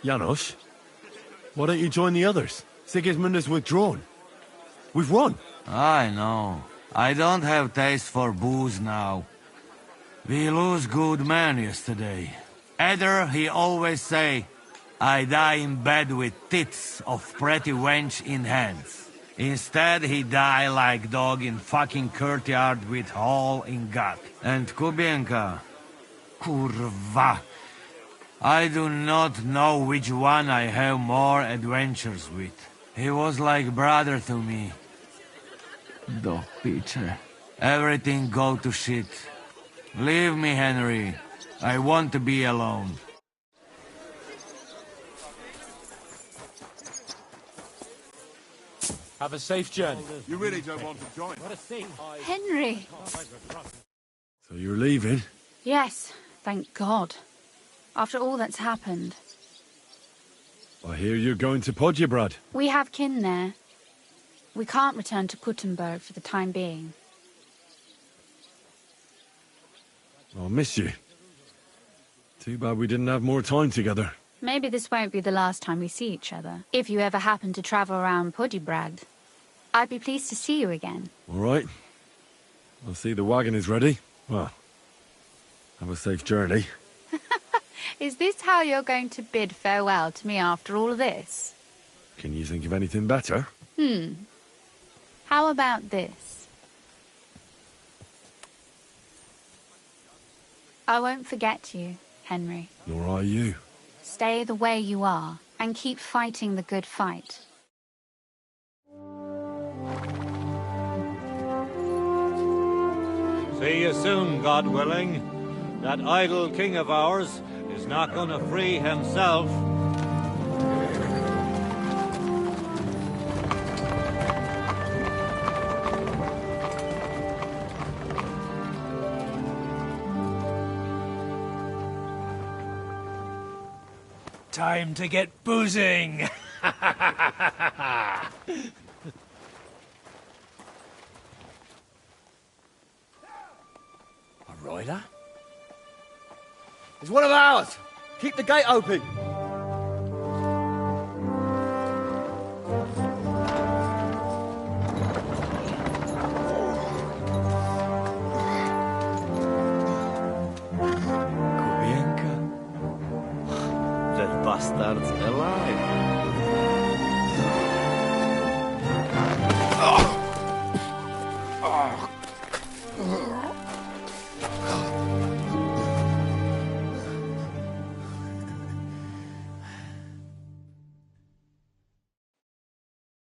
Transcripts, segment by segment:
Janos, why don't you join the others? Sigismund has withdrawn. We've won. I know. I don't have taste for booze now. We lose good men yesterday. Eder, he always say, I die in bed with tits of pretty wench in hands. Instead, he die like dog in fucking courtyard with hole in gut. And Kubienka, kurwa. I do not know which one I have more adventures with. He was like brother to me. Do piče. Everything go to shit. Leave me, Henry. I want to be alone. Have a safe journey. You really don't want to join? Henry! So you're leaving? Yes, thank God. After all that's happened. I hear you're going to Podjebrad. We have kin there. We can't return to Kuttenberg for the time being. I'll miss you. Too bad we didn't have more time together. Maybe this won't be the last time we see each other. If you ever happen to travel around Podjebrad, I'd be pleased to see you again. All right. I'll see the wagon is ready. Well, have a safe journey. Is this how you're going to bid farewell to me after all of this? Can you think of anything better? How about this? I won't forget you, Henry. Nor are you. Stay the way you are, and keep fighting the good fight. See you soon, God willing. That idle king of ours is not gonna free himself. Time to get boozing! A rider? It's one of ours! Keep the gate open! Kubienka? That bastard's alive.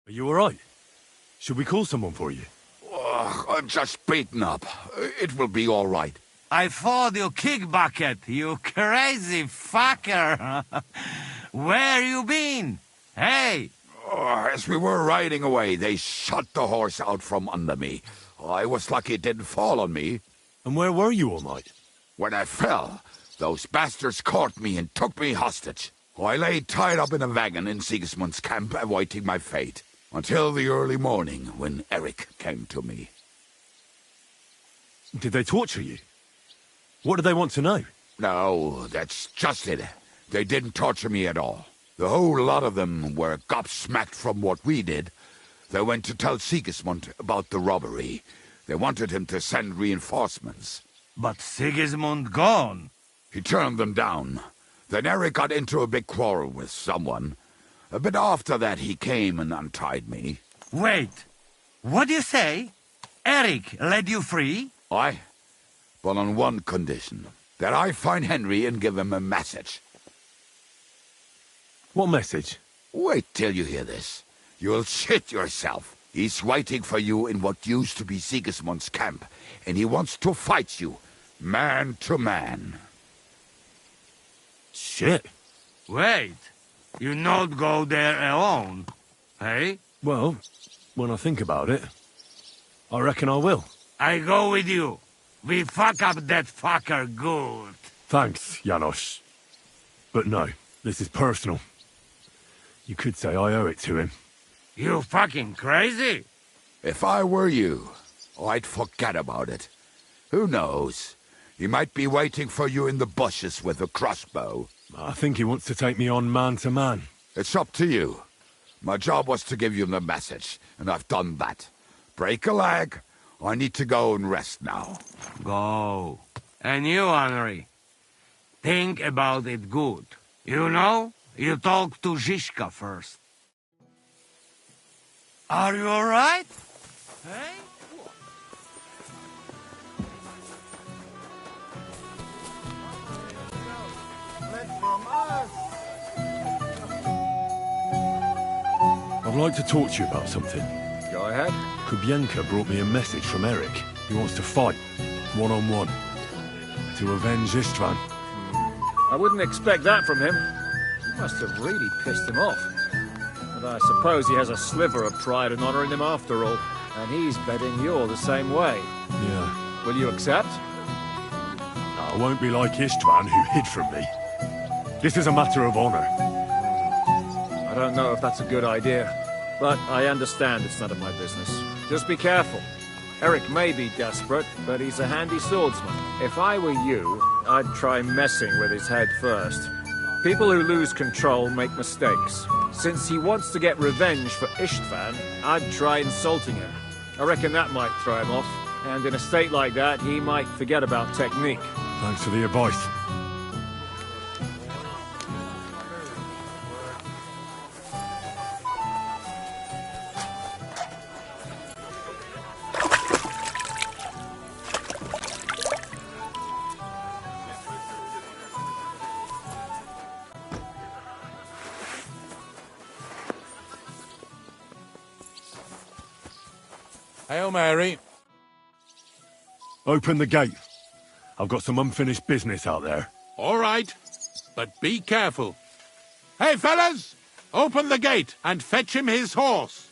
Are you all right? Should we call someone for you? I'm just beaten up. It will be all right. I fought you kick bucket, you crazy fucker. Where you been? Hey! As we were riding away, they shot the horse out from under me. I was lucky it didn't fall on me. And where were you all night? When I fell, those bastards caught me and took me hostage. I lay tied up in a wagon in Sigismund's camp, awaiting my fate. Until the early morning, when Eric came to me. Did they torture you? What do they want to know? No, that's just it. They didn't torture me at all. The whole lot of them were gobsmacked from what we did. They went to tell Sigismund about the robbery. They wanted him to send reinforcements. But Sigismund gone. He turned them down. Then Eric got into a big quarrel with someone. A bit after that, he came and untied me. Wait, what do you say? Eric led you free? Aye, but on one condition. That I find Henry and give him a message. What message? Wait till you hear this. You'll shit yourself. He's waiting for you in what used to be Sigismund's camp, and he wants to fight you, man to man. Shit. Wait, you not go there alone, hey? Well, when I think about it, I reckon I will. I go with you. We fuck up that fucker good. Thanks, Janos. But no, this is personal. You could say I owe it to him. You fucking crazy? If I were you, I'd forget about it. Who knows? He might be waiting for you in the bushes with a crossbow. I think he wants to take me on man to man. It's up to you. My job was to give you the message, and I've done that. Break a leg. I need to go and rest now. Go. And you, Henry, think about it good. You know, you talk to Zizka first. Are you all right? Hey? I'd like to talk to you about something. Go ahead. Kubienka brought me a message from Eric. He wants to fight, one-on-one, to avenge Istvan. I wouldn't expect that from him. You must have really pissed him off. But I suppose he has a sliver of pride and honor in him after all. And he's betting you're the same way. Yeah. Will you accept? I won't be like Istvan, who hid from me. This is a matter of honor. I don't know if that's a good idea, but I understand it's none of my business. Just be careful. Eric may be desperate, but he's a handy swordsman. If I were you, I'd try messing with his head first. People who lose control make mistakes. Since he wants to get revenge for Istvan, I'd try insulting him. I reckon that might throw him off, and in a state like that, he might forget about technique. Thanks for the advice. Hail Mary. Open the gate. I've got some unfinished business out there. All right, but be careful. Hey, fellas! Open the gate and fetch him his horse.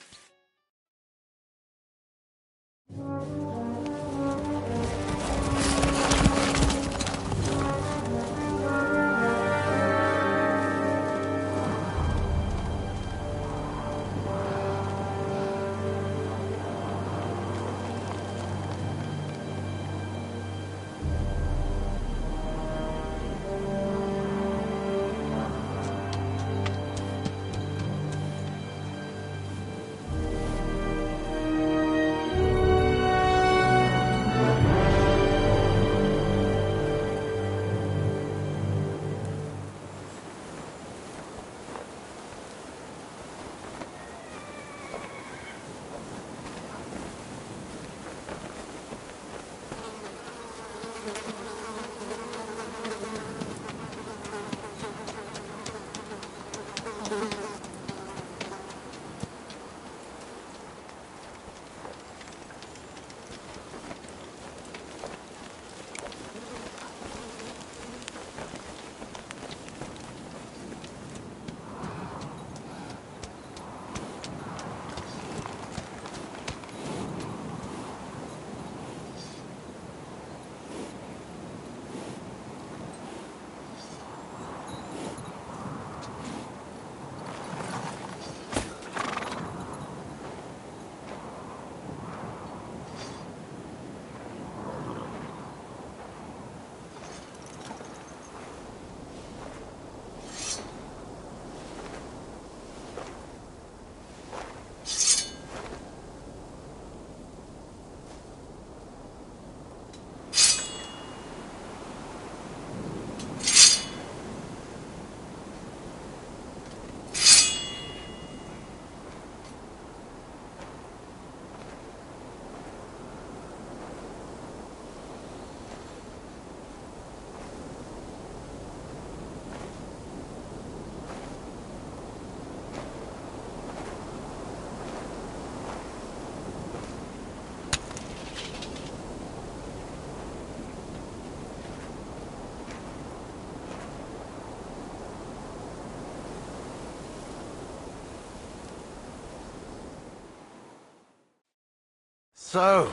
So,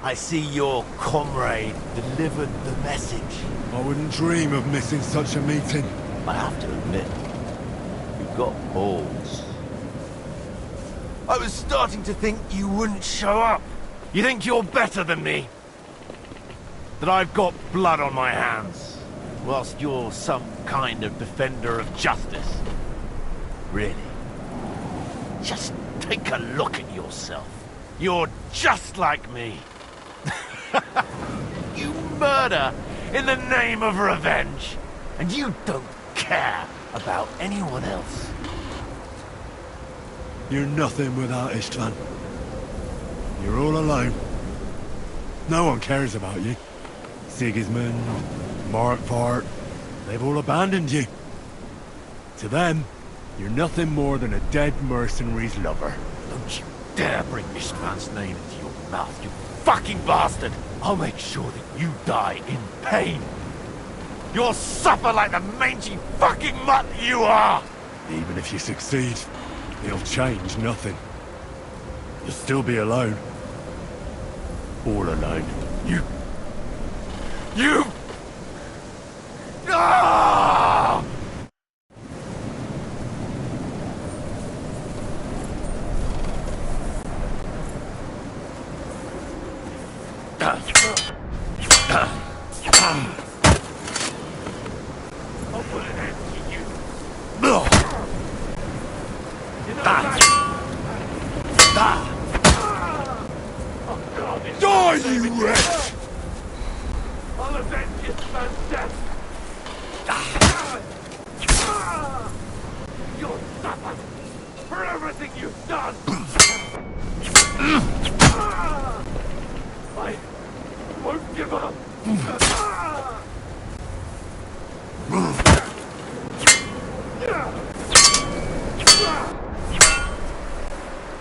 I see your comrade delivered the message. I wouldn't dream of missing such a meeting. I have to admit, you've got balls. I was starting to think you wouldn't show up. You think you're better than me? that I've got blood on my hands, whilst you're some kind of defender of justice? Really? Just take a look at yourself. You're just like me. You murder in the name of revenge, and you don't care about anyone else. You're nothing without Istvan. You're all alone. No one cares about you. Sigismund, Markvart, they've all abandoned you. To them, you're nothing more than a dead mercenary's lover. Don't you dare bring Istvan's name into your mouth, you fucking bastard! I'll make sure that you die in pain. You'll suffer like the mangy fucking mutt you are! Even if you succeed, it'll change nothing. You'll still be alone. All alone. You... Ah! I'll put an end to you. Die, you wretch! I'll avenge his man's death. You'll suffer for everything you've done. I won't give up.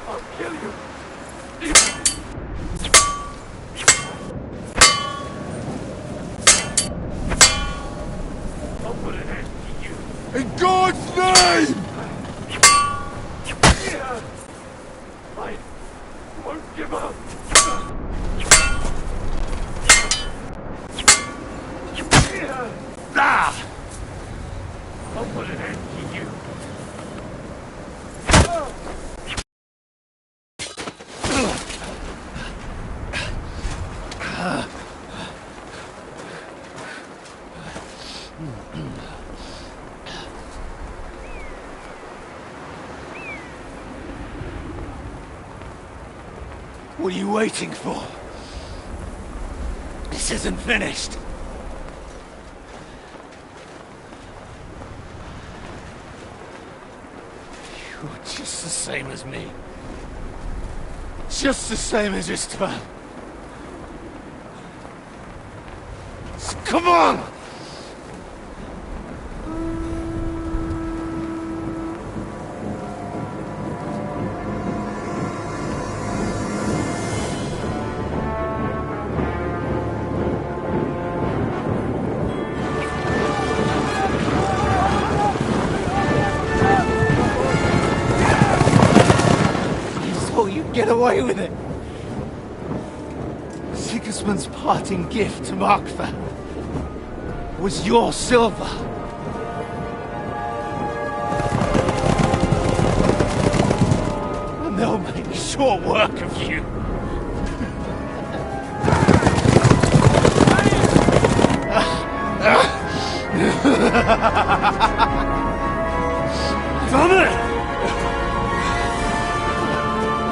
I'll kill you. I'll put an end to you. In God's name! I won't give up. I'll put an end to you. What are you waiting for? This isn't finished. You're just the same as me. Just the same as Istvan. So come on! Get away with it! Sigismund's parting gift to Markvart was your silver. And they'll make short work of you. Damn it!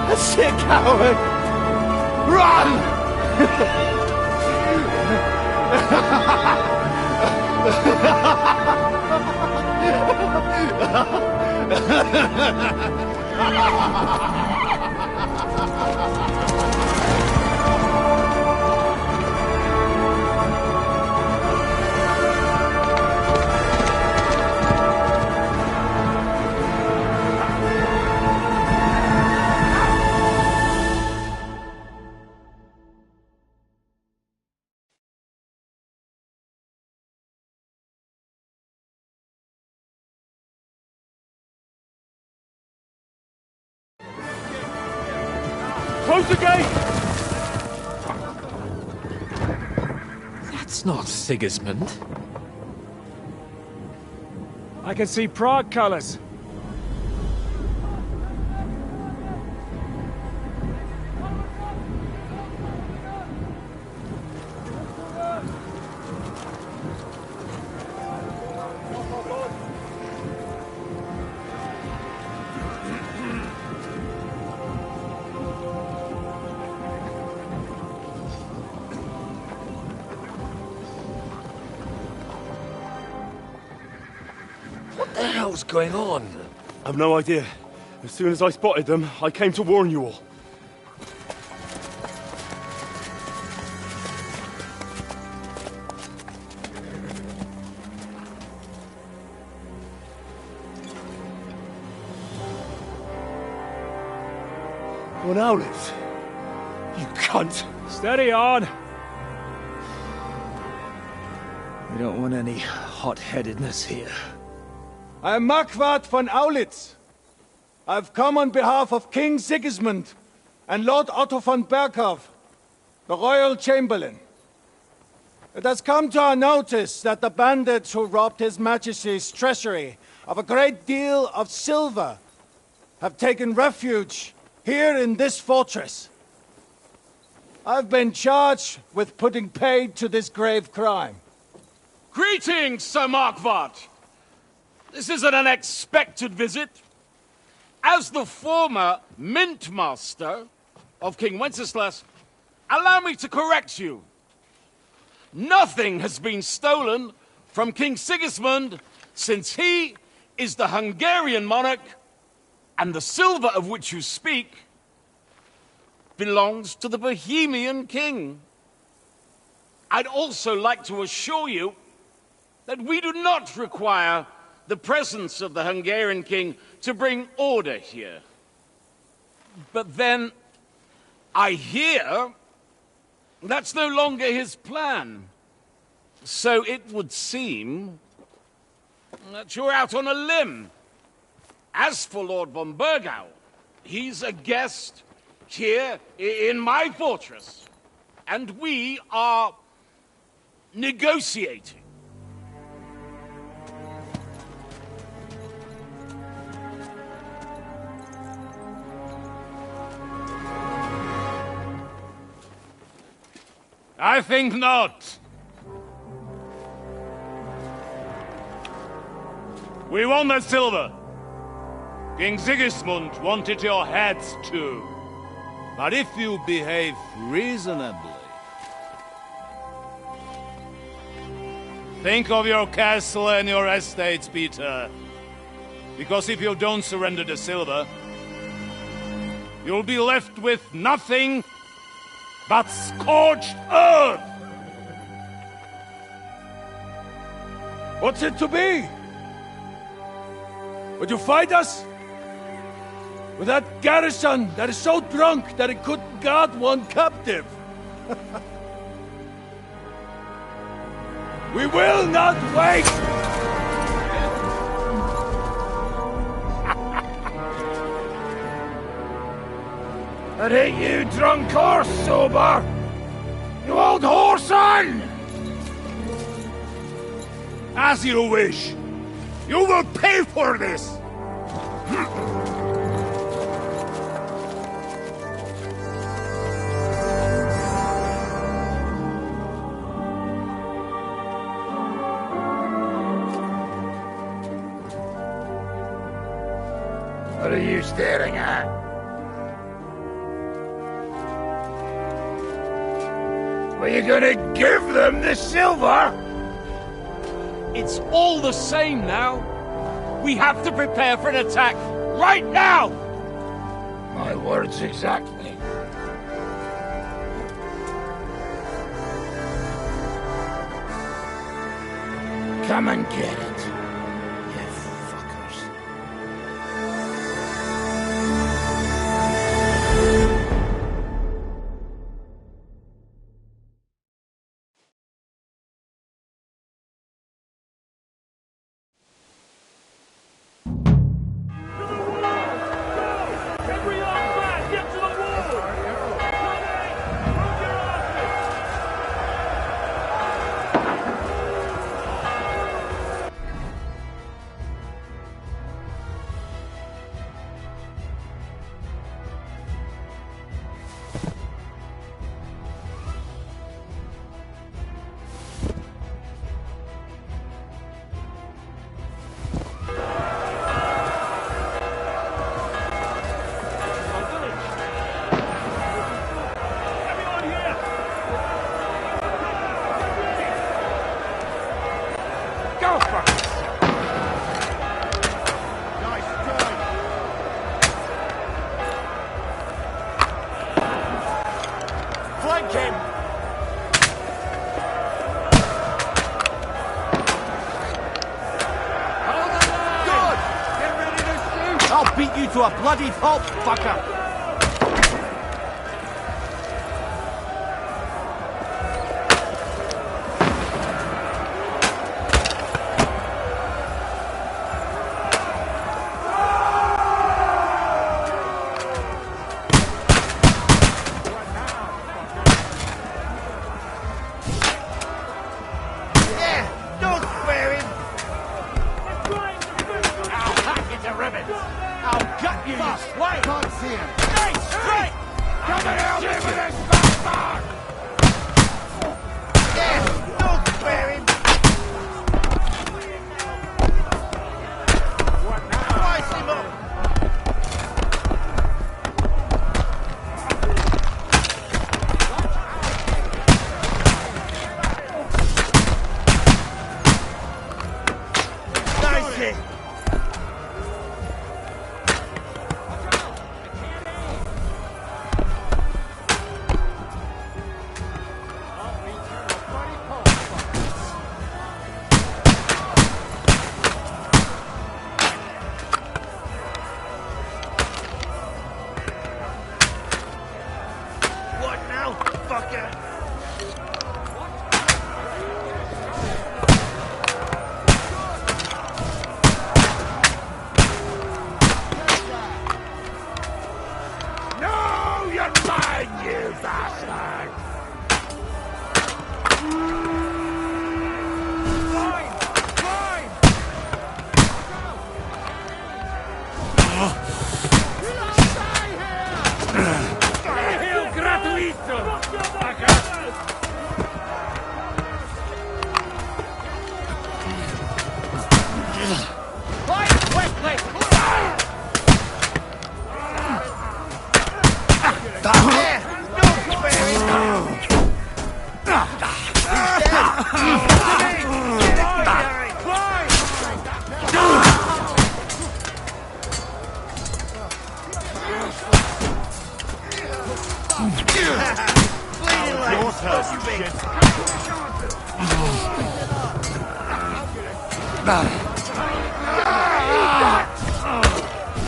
That's it, coward! Run! Close the gate! That's not Sigismund. I can see Prague colors. the hell's going on? I've no idea. As soon as I spotted them, I came to warn you all. One owlet. You cunt. Steady on. We don't want any hot-headedness here. I am Marquardt von Aulitz. I've come on behalf of King Sigismund and Lord Otto von Berghoff, the Royal Chamberlain. It has come to our notice that the bandits who robbed His Majesty's treasury of a great deal of silver have taken refuge here in this fortress. I've been charged with putting paid to this grave crime. Greetings, Sir Marquardt. This is an unexpected visit. As the former Mint Master of King Wenceslas, allow me to correct you. Nothing has been stolen from King Sigismund since he is the Hungarian monarch, and the silver of which you speak belongs to the Bohemian king. I'd also like to assure you that we do not require the presence of the Hungarian king to bring order here. But then, I hear that's no longer his plan. So it would seem that you're out on a limb. As for Lord von Bergau, he's a guest here in my fortress, and we are negotiating. I think not. We want the silver. King Sigismund wanted your heads too. But if you behave reasonably... Think of your castle and your estates, Peter. Because if you don't surrender the silver, you'll be left with nothing but scorched earth! What's it to be? Would you fight us? With that garrison that is so drunk that it couldn't guard one captive? We will not wait! That ain't you, drunk or sober! You old whoreson! As you wish. You will pay for this! What are you staring at? Are you gonna give them the silver? It's all the same now. We have to prepare for an attack right now! My words exactly. Come and get it, you fuckers. beat you to a bloody pulp, fucker!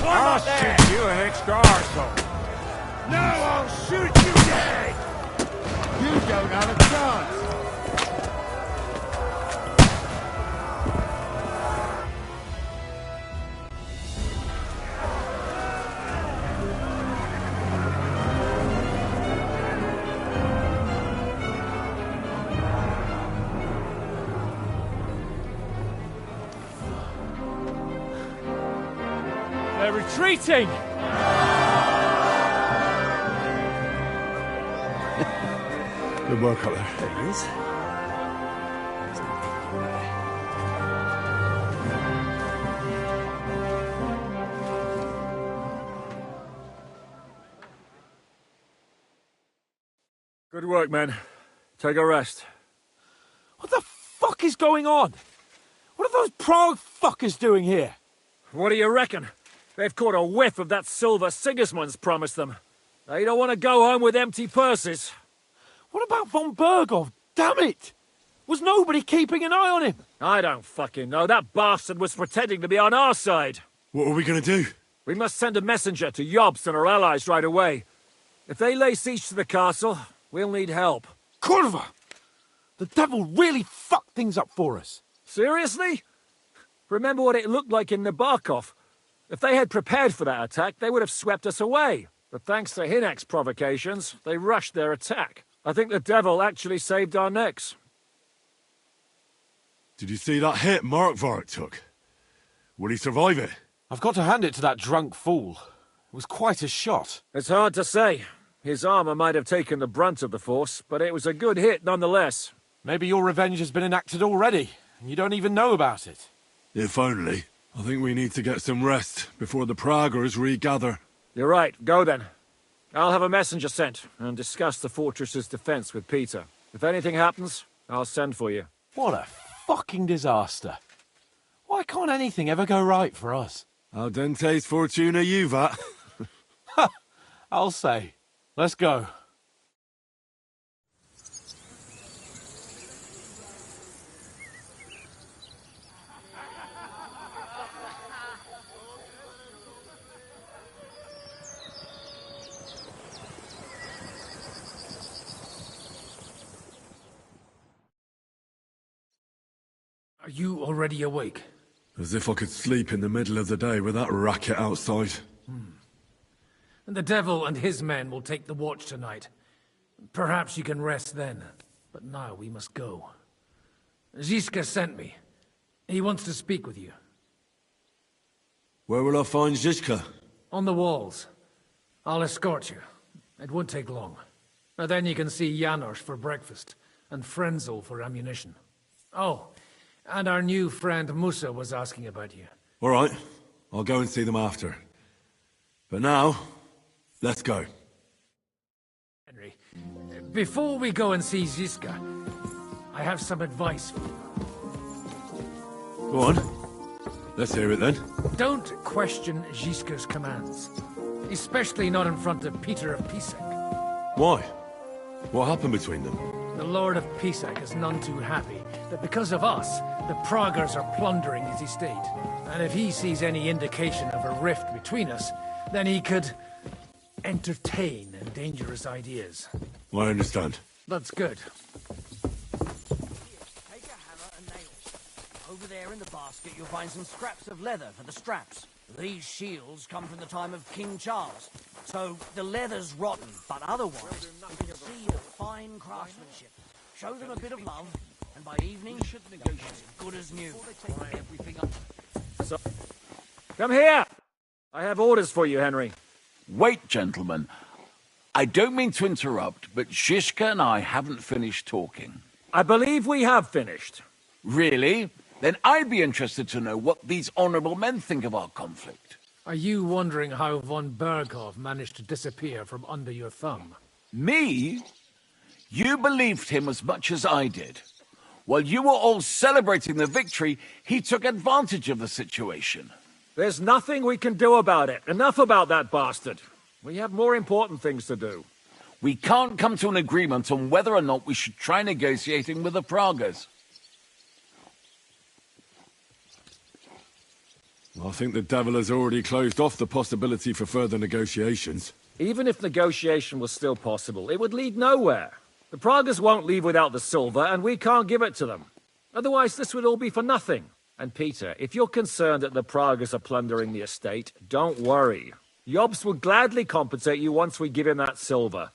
I'll shoot you an extra arsehole. No, I'll shoot you dead! You don't have a chance! They're retreating! Good work up there. There he is. Good work, men. Take a rest. What the fuck is going on? What are those Prague fuckers doing here? What do you reckon? They've caught a whiff of that silver Sigismund's promised them. They don't want to go home with empty purses. What about von Bergov? Damn it! Was nobody keeping an eye on him? I don't fucking know. That bastard was pretending to be on our side. What are we gonna do? We must send a messenger to Jobst and our allies right away. If they lay siege to the castle, we'll need help. Kurva! The devil really fucked things up for us. Seriously? Remember what it looked like in Nabokov. If they had prepared for that attack, they would have swept us away. But thanks to Hinek's provocations, they rushed their attack. I think the devil actually saved our necks. Did you see that hit Markvark took? Will he survive it? I've got to hand it to that drunk fool. It was quite a shot. It's hard to say. His armor might have taken the brunt of the force, but it was a good hit nonetheless. Maybe your revenge has been enacted already, and you don't even know about it. If only. I think we need to get some rest before the Praggers regather. You're right. Go then. I'll have a messenger sent and discuss the fortress's defense with Peter. If anything happens, I'll send for you. What a fucking disaster. Why can't anything ever go right for us? Al dente's fortuna juvat. Ha! I'll say. Let's go. Are you already awake? As if I could sleep in the middle of the day with that racket outside. And the devil and his men will take the watch tonight. Perhaps you can rest then. But now we must go. Ziska sent me. He wants to speak with you. Where will I find Zizka? On the walls. I'll escort you. It won't take long. And then you can see Janos for breakfast, and Frenzel for ammunition. Oh, and our new friend Musa was asking about you. All right. I'll go and see them after. But now, let's go. Henry, before we go and see Ziska, I have some advice for you. Go on. Let's hear it then. Don't question Ziska's commands. Especially not in front of Peter of Pisac. Why? What happened between them? The Lord of Pisac is none too happy that because of us, the Praggers are plundering his estate. And if he sees any indication of a rift between us, then he could entertain dangerous ideas. I understand. That's good. Take a hammer and nails. Over there in the basket you'll find some scraps of leather for the straps. These shields come from the time of King Charles, so the leather's rotten, but otherwise you can see the fine craftsmanship. Show them a bit of love, and by evening they'll be as good as new. Everything up. So, come here! I have orders for you, Henry. Wait, gentlemen. I don't mean to interrupt, but Zizka and I haven't finished talking. I believe we have finished. Really? Then I'd be interested to know what these honorable men think of our conflict. Are you wondering how von Berghoff managed to disappear from under your thumb? Me? You believed him as much as I did. While you were all celebrating the victory, he took advantage of the situation. There's nothing we can do about it. Enough about that bastard. We have more important things to do. We can't come to an agreement on whether or not we should try negotiating with the Praggers. I think the devil has already closed off the possibility for further negotiations. Even if negotiation was still possible, it would lead nowhere. The Praggers won't leave without the silver, and we can't give it to them. Otherwise, this would all be for nothing. And Peter, if you're concerned that the Praggers are plundering the estate, don't worry. Jobs will gladly compensate you once we give him that silver.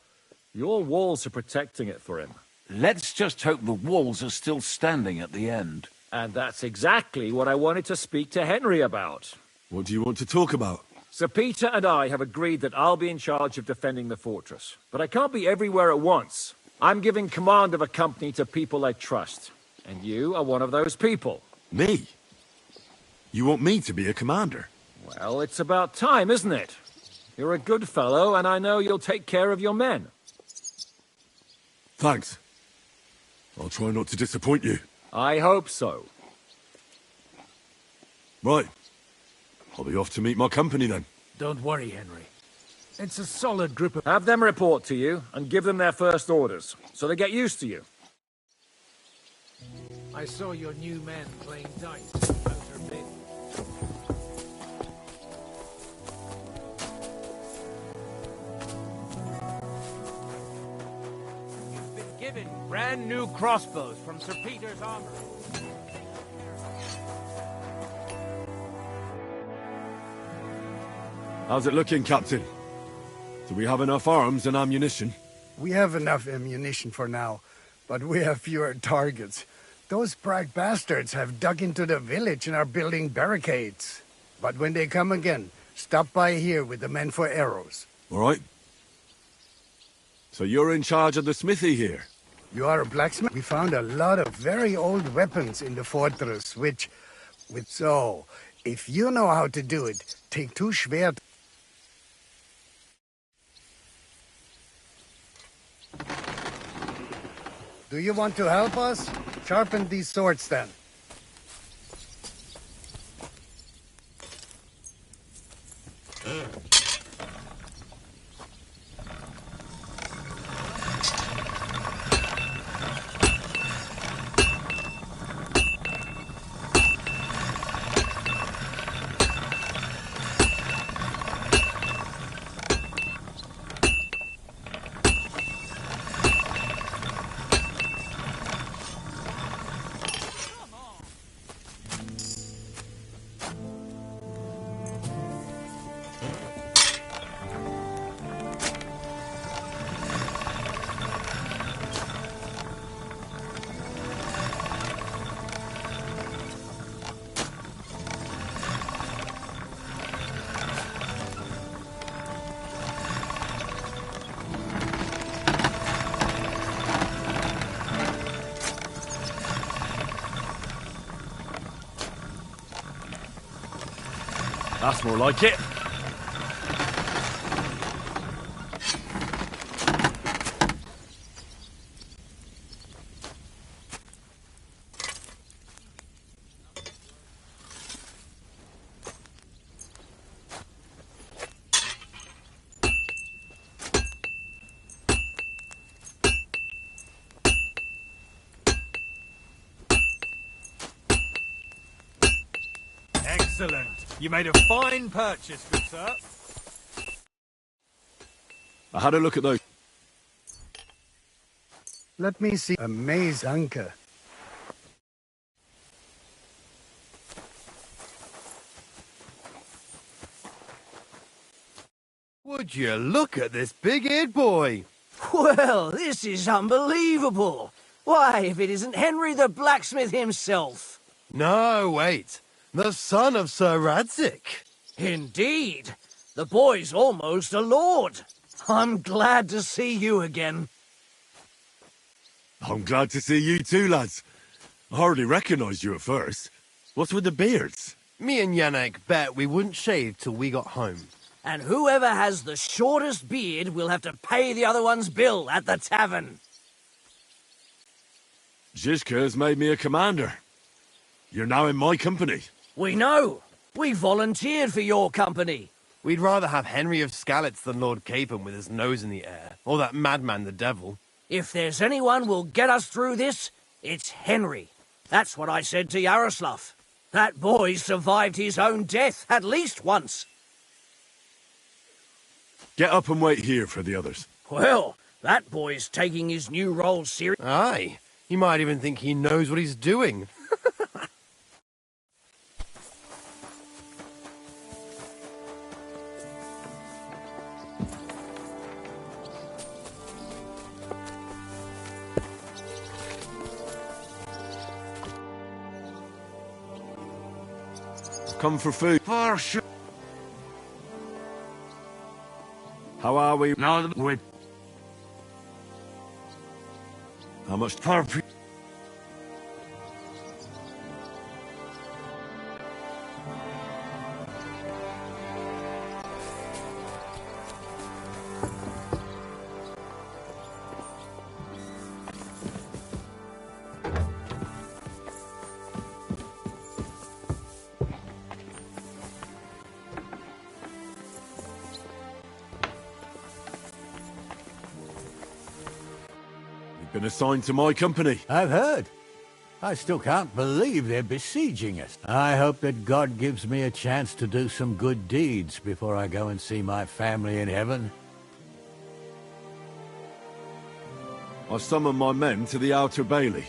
Your walls are protecting it for him. Let's just hope the walls are still standing at the end. And that's exactly what I wanted to speak to Henry about. What do you want to talk about? Sir Peter and I have agreed that I'll be in charge of defending the fortress. But I can't be everywhere at once. I'm giving command of a company to people I trust. And you are one of those people. Me? You want me to be a commander? Well, it's about time, isn't it? You're a good fellow, and I know you'll take care of your men. Thanks. I'll try not to disappoint you. I hope so. Right. I'll be off to meet my company then. Don't worry, Henry. It's a solid group of... Have them report to you, and give them their first orders, so they get used to you. I saw your new men playing dice in the outer bin. You've been given brand new crossbows from Sir Peter's armory. How's it looking, Captain? Do we have enough arms and ammunition? We have enough ammunition for now, but we have fewer targets. Those Prague bastards have dug into the village and are building barricades. But when they come again, stop by here with the men for arrows. All right. So you're in charge of the smithy here? You are a blacksmith? We found a lot of very old weapons in the fortress, So, if you know how to do it, take 2 schwert. Do you want to help us? Sharpen these swords then. That's more like it. Excellent. You made a fine purchase, good sir. I had a look at those. Let me see a maze anchor. Would you look at this big-eared boy? Well, this is unbelievable. Why, if it isn't Henry the blacksmith himself. No, wait. The son of Sir Radzik. Indeed. The boy's almost a lord. I'm glad to see you again. I'm glad to see you too, lads. I hardly recognised you at first. What's with the beards? Me and Yannick bet we wouldn't shave till we got home. And whoever has the shortest beard will have to pay the other one's bill at the tavern. Zizka has made me a commander. You're now in my company. We know. We volunteered for your company. We'd rather have Henry of Skalitz than Lord Capon with his nose in the air, or that madman the devil. If there's anyone will get us through this, it's Henry. That's what I said to Yaroslav. That boy survived his own death at least once. Get up and wait here for the others. Well, that boy's taking his new role seriously. Aye, he might even think he knows what he's doing. Come for food. For sure. How are we? Now with How much? for Been assigned to my company. I've heard. I still can't believe they're besieging us. I hope that God gives me a chance to do some good deeds before I go and see my family in heaven. I've summoned my men to the Outer Bailey.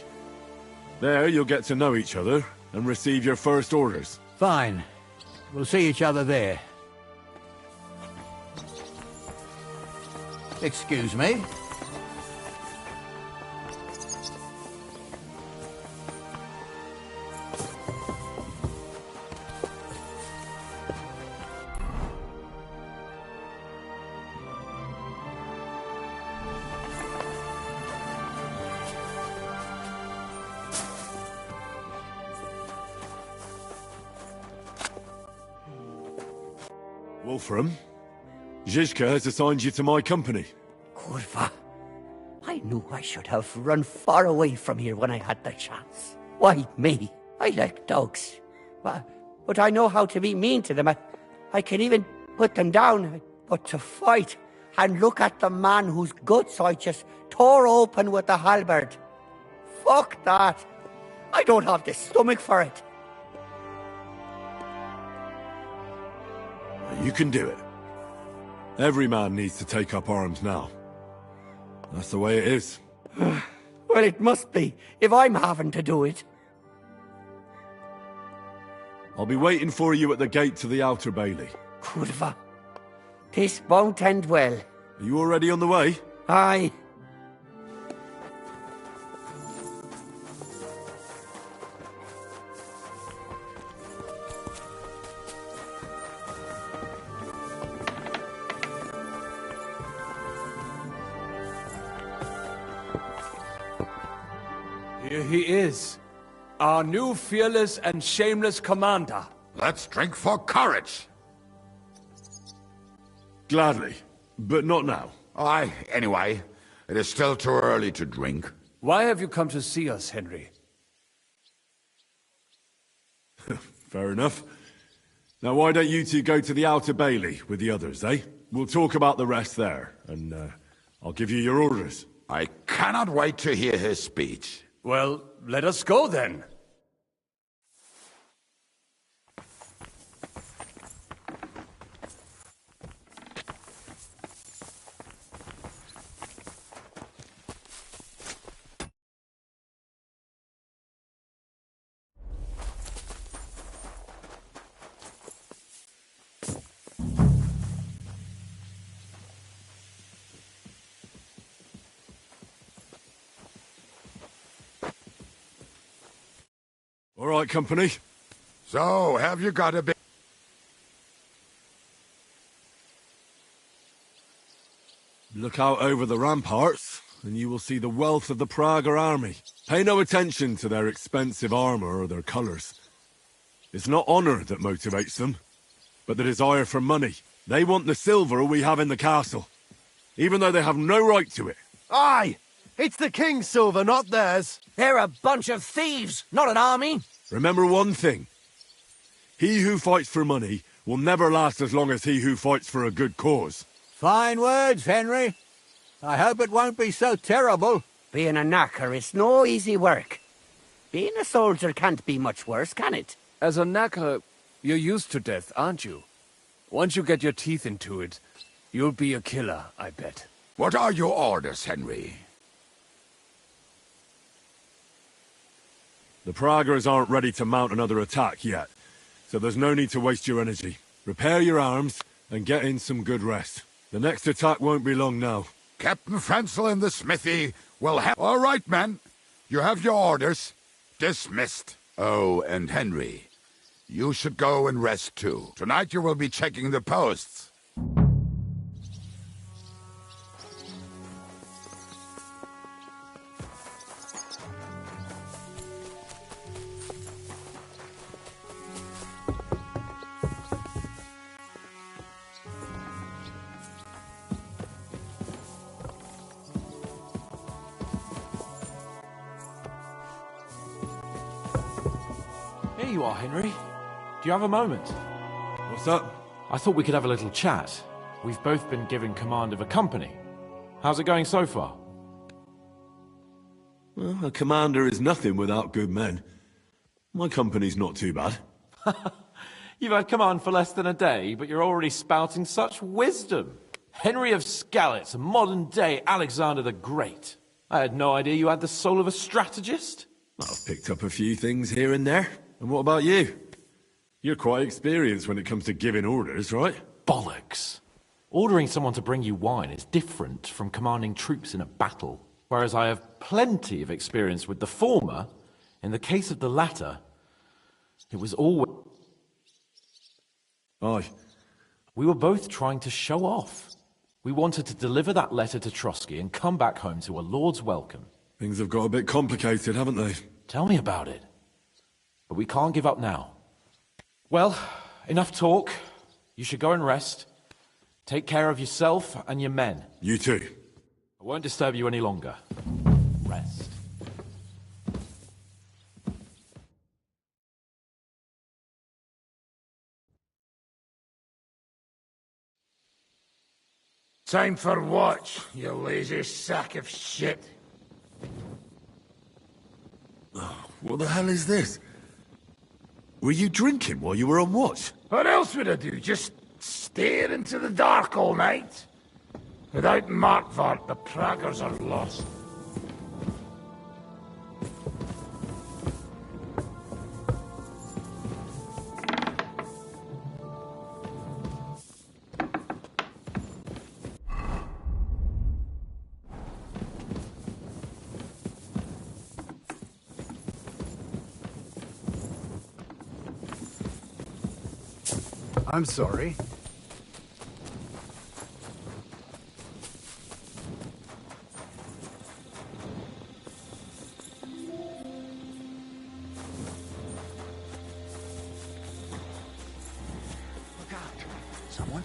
There you'll get to know each other and receive your first orders. Fine. We'll see each other there. Excuse me? Wolfram, Zizka has assigned you to my company. Kurva. I knew I should have run far away from here when I had the chance. Why me? I like dogs. But I know how to be mean to them. I can even put them down. But to fight and look at the man whose guts I just tore open with the halberd. Fuck that. I don't have the stomach for it. You can do it. Every man needs to take up arms now. That's the way it is. Well, it must be, if I'm having to do it. I'll be waiting for you at the gate to the Outer Bailey. Kurva. This won't end well. Are you already on the way? Aye. Here he is, our new fearless and shameless commander. Let's drink for courage. Gladly, but not now. Aye, anyway, it is still too early to drink. Why have you come to see us, Henry? Fair enough. Now why don't you two go to the Outer Bailey with the others, eh? We'll talk about the rest there, and I'll give you your orders. I cannot wait to hear his speech. Well, let us go then. All right, company. So, have you got a bit... Look out over the ramparts, and you will see the wealth of the Prager army. Pay no attention to their expensive armor or their colors. It's not honor that motivates them, but the desire for money. They want the silver we have in the castle, even though they have no right to it. Aye! It's the king's silver, not theirs. They're a bunch of thieves, not an army. Remember one thing. He who fights for money will never last as long as he who fights for a good cause. Fine words, Henry. I hope it won't be so terrible. Being a knacker is no easy work. Being a soldier can't be much worse, can it? As a knacker, you're used to death, aren't you? Once you get your teeth into it, you'll be a killer, I bet. What are your orders, Henry? The Pragers aren't ready to mount another attack yet, so there's no need to waste your energy. Repair your arms and get in some good rest. The next attack won't be long now. Captain Frenzel in the smithy will have... All right, men. You have your orders. Dismissed. Oh, and Henry, you should go and rest too. Tonight you will be checking the posts. Here you are, Henry. Do you have a moment? What's up? I thought we could have a little chat. We've both been given command of a company. How's it going so far? Well, a commander is nothing without good men. My company's not too bad. You've had command for less than a day, but you're already spouting such wisdom. Henry of Skalitz, a modern-day Alexander the Great. I had no idea you had the soul of a strategist. I've picked up a few things here and there. And what about you? You're quite experienced when it comes to giving orders, right? Bollocks. Ordering someone to bring you wine is different from commanding troops in a battle. Whereas I have plenty of experience with the former, in the case of the latter, it was always... Aye. We were both trying to show off. We wanted to deliver that letter to Trotsky and come back home to a lord's welcome. Things have got a bit complicated, haven't they? Tell me about it. But we can't give up now. Well, enough talk. You should go and rest. Take care of yourself and your men. You too. I won't disturb you any longer. Rest. Time for watch, you lazy sack of shit. Oh, what the hell is this? Were you drinking while you were on watch? What else would I do? Just stare into the dark all night? Without Markvart, the Pragers are lost. I'm sorry.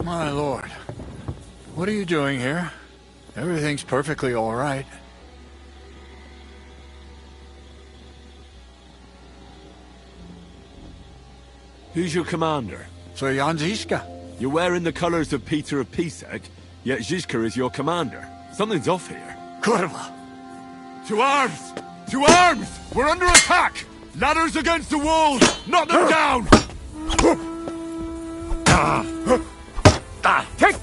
My lord, What are you doing here? Everything's perfectly all right. Who's your commander? Sir Jan Ziska. You're wearing the colours of Peter of Pisek, yet Ziska is your commander. Something's off here. Kurva! To arms! To arms! We're under attack! Ladders against the walls! Knock them down! Take!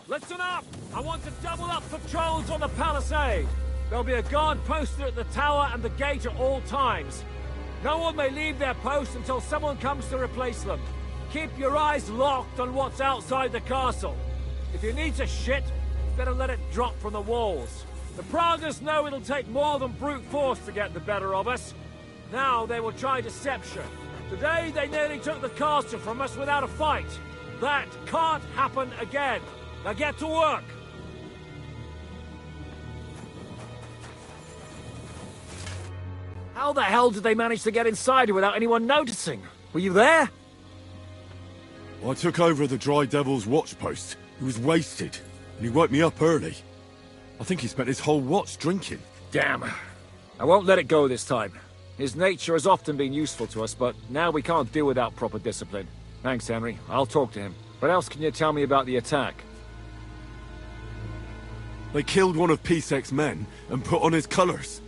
Listen up! I want to double up patrols on the palisade. There'll be a guard posted at the tower and the gate at all times. No one may leave their post until someone comes to replace them. Keep your eyes locked on what's outside the castle. If you need to shit, better let it drop from the walls. The Pragas know it'll take more than brute force to get the better of us. Now they will try deception. Today they nearly took the castle from us without a fight. That can't happen again. Now get to work! How the hell did they manage to get inside without anyone noticing? Were you there? I took over the Dry Devil's watch post. He was wasted, and he woke me up early. I think he spent his whole watch drinking. Damn. I won't let it go this time. His nature has often been useful to us, but now we can't do without proper discipline. Thanks, Henry. I'll talk to him. What else can you tell me about the attack? They killed one of Pisek's men and put on his colours.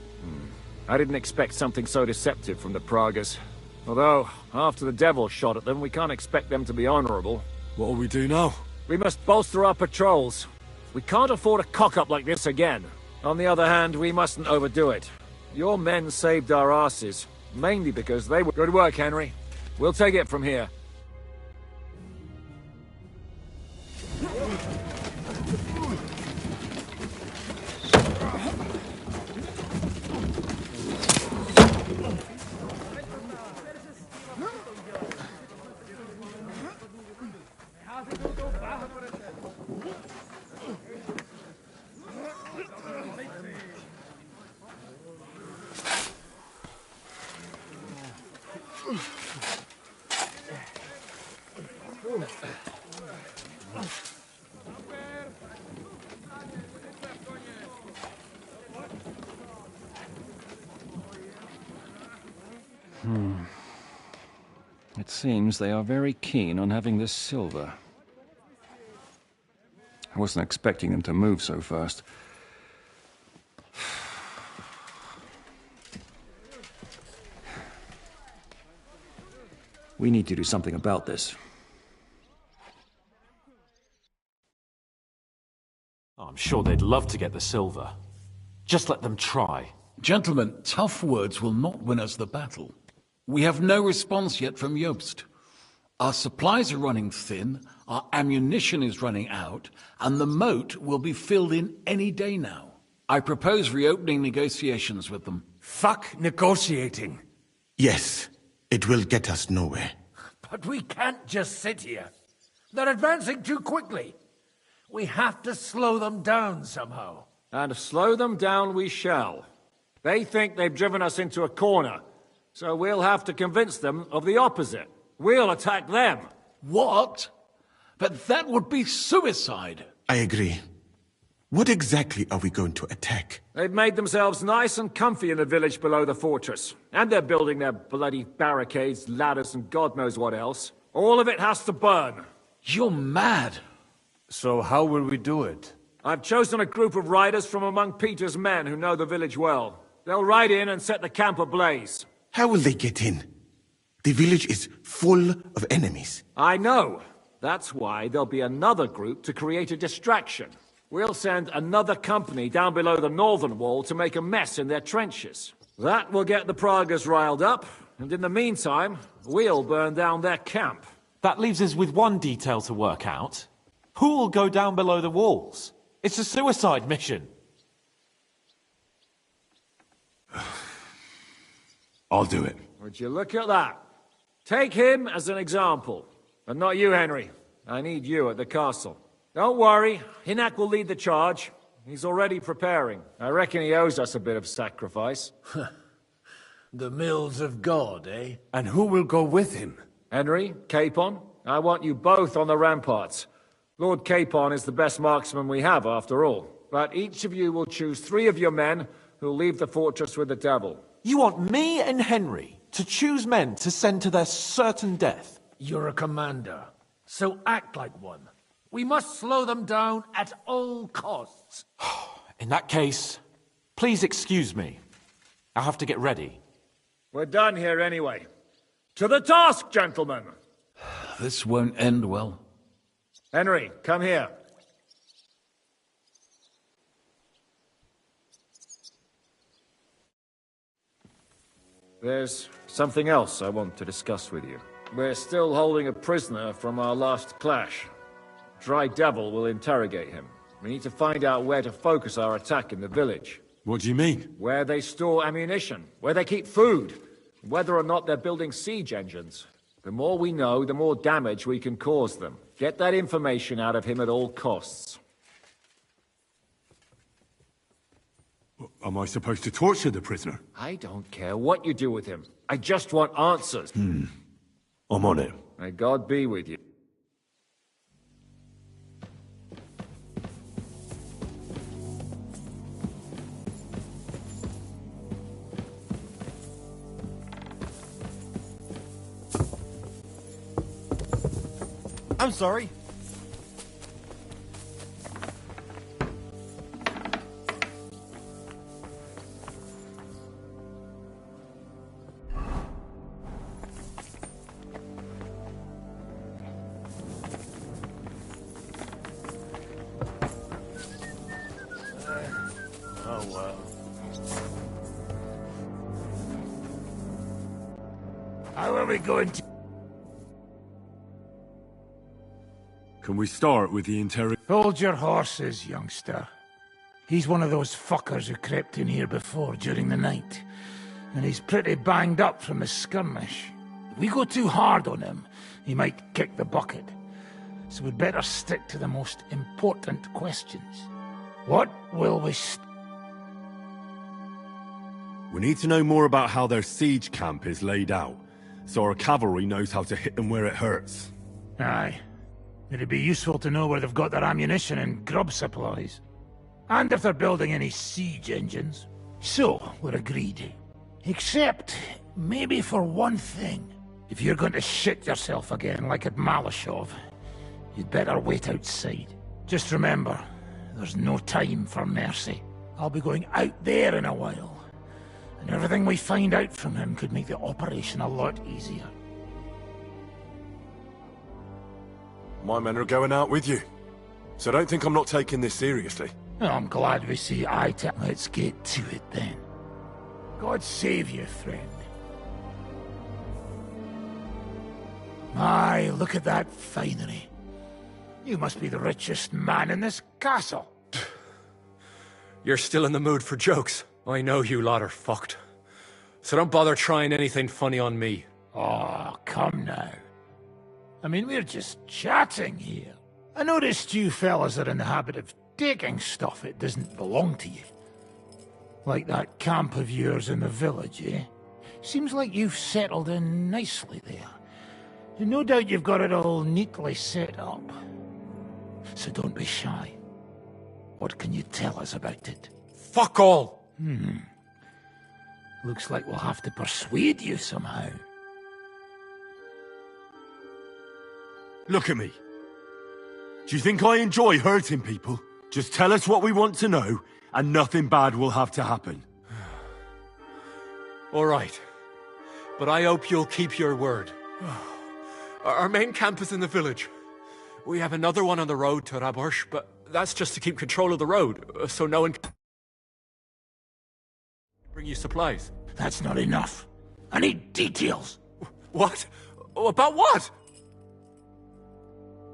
I didn't expect something so deceptive from the Pragas. Although, after the devil shot at them, we can't expect them to be honourable. What'll we do now? We must bolster our patrols. We can't afford a cock-up like this again. On the other hand, we mustn't overdo it. Your men saved our asses, mainly because they were... Good work, Henry. We'll take it from here. It seems they are very keen on having this silver. I wasn't expecting them to move so fast. We need to do something about this. I'm sure they'd love to get the silver. Just let them try. Gentlemen, tough words will not win us the battle. We have no response yet from Jobst. Our supplies are running thin, our ammunition is running out, and the moat will be filled in any day now. I propose reopening negotiations with them. Fuck negotiating. Yes, it will get us nowhere. But we can't just sit here. They're advancing too quickly. We have to slow them down somehow. And slow them down we shall. They think they've driven us into a corner, so we'll have to convince them of the opposite. We'll attack them. What? But that would be suicide. I agree. What exactly are we going to attack? They've made themselves nice and comfy in the village below the fortress. And they're building their bloody barricades, ladders, and God knows what else. All of it has to burn. You're mad. So how will we do it? I've chosen a group of riders from among Peter's men who know the village well. They'll ride in and set the camp ablaze. How will they get in? The village is full of enemies. I know. That's why there'll be another group to create a distraction. We'll send another company down below the northern wall to make a mess in their trenches. That will get the Pragas riled up, and in the meantime, we'll burn down their camp. That leaves us with one detail to work out. Who will go down below the walls? It's a suicide mission. I'll do it. Would you look at that? Take him as an example. And not you, Henry. I need you at the castle. Don't worry, Hinak will lead the charge. He's already preparing. I reckon he owes us a bit of sacrifice. The mills of God, eh? And who will go with him? Henry, Capon, I want you both on the ramparts. Lord Capon is the best marksman we have, after all. But each of you will choose 3 of your men who'll leave the fortress with the devil. You want me and Henry to choose men to send to their certain death? You're a commander, so act like one. We must slow them down at all costs. In that case, please excuse me. I'll have to get ready. We're done here anyway. To the task, gentlemen! This won't end well. Henry, come here. There's something else I want to discuss with you. We're still holding a prisoner from our last clash. Dry Devil will interrogate him. We need to find out where to focus our attack in the village. What do you mean? Where they store ammunition, where they keep food, whether or not they're building siege engines. The more we know, the more damage we can cause them. Get that information out of him at all costs. Am I supposed to torture the prisoner? I don't care what you do with him. I just want answers. I'm on it. May God be with you. I'm sorry. Oh, well. How are we going to... Can we start with the interrogation? Hold your horses, youngster. He's one of those fuckers who crept in here before during the night. And he's pretty banged up from the skirmish. If we go too hard on him, he might kick the bucket. So we'd better stick to the most important questions. What will we We need to know more about how their siege camp is laid out, so our cavalry knows how to hit them where it hurts. Aye. It'd be useful to know where they've got their ammunition and grub supplies. And if they're building any siege engines. So, we're agreed. Except, maybe for one thing. If you're going to shit yourself again like at Malashov, you'd better wait outside. Just remember, there's no time for mercy. I'll be going out there in a while. And everything we find out from him could make the operation a lot easier. My men are going out with you, so don't think I'm not taking this seriously. Well, I'm glad we see eye to... Let's get to it then. God save you, friend. My, look at that finery. You must be the richest man in this castle. You're still in the mood for jokes. I know you lot are fucked. So don't bother trying anything funny on me. Oh, come now. I mean, we're just chatting here. I noticed you fellas are in the habit of taking stuff that doesn't belong to you. Like that camp of yours in the village, eh? Seems like you've settled in nicely there. And no doubt you've got it all neatly set up. So don't be shy. What can you tell us about it? Fuck all! Looks like we'll have to persuade you somehow. Look at me. Do you think I enjoy hurting people? Just tell us what we want to know, and nothing bad will have to happen. All right. But I hope you'll keep your word. Our main camp is in the village. We have another one on the road to Raborsh, but that's just to keep control of the road, so no one can bring you supplies. That's not enough. I need details. What? About what?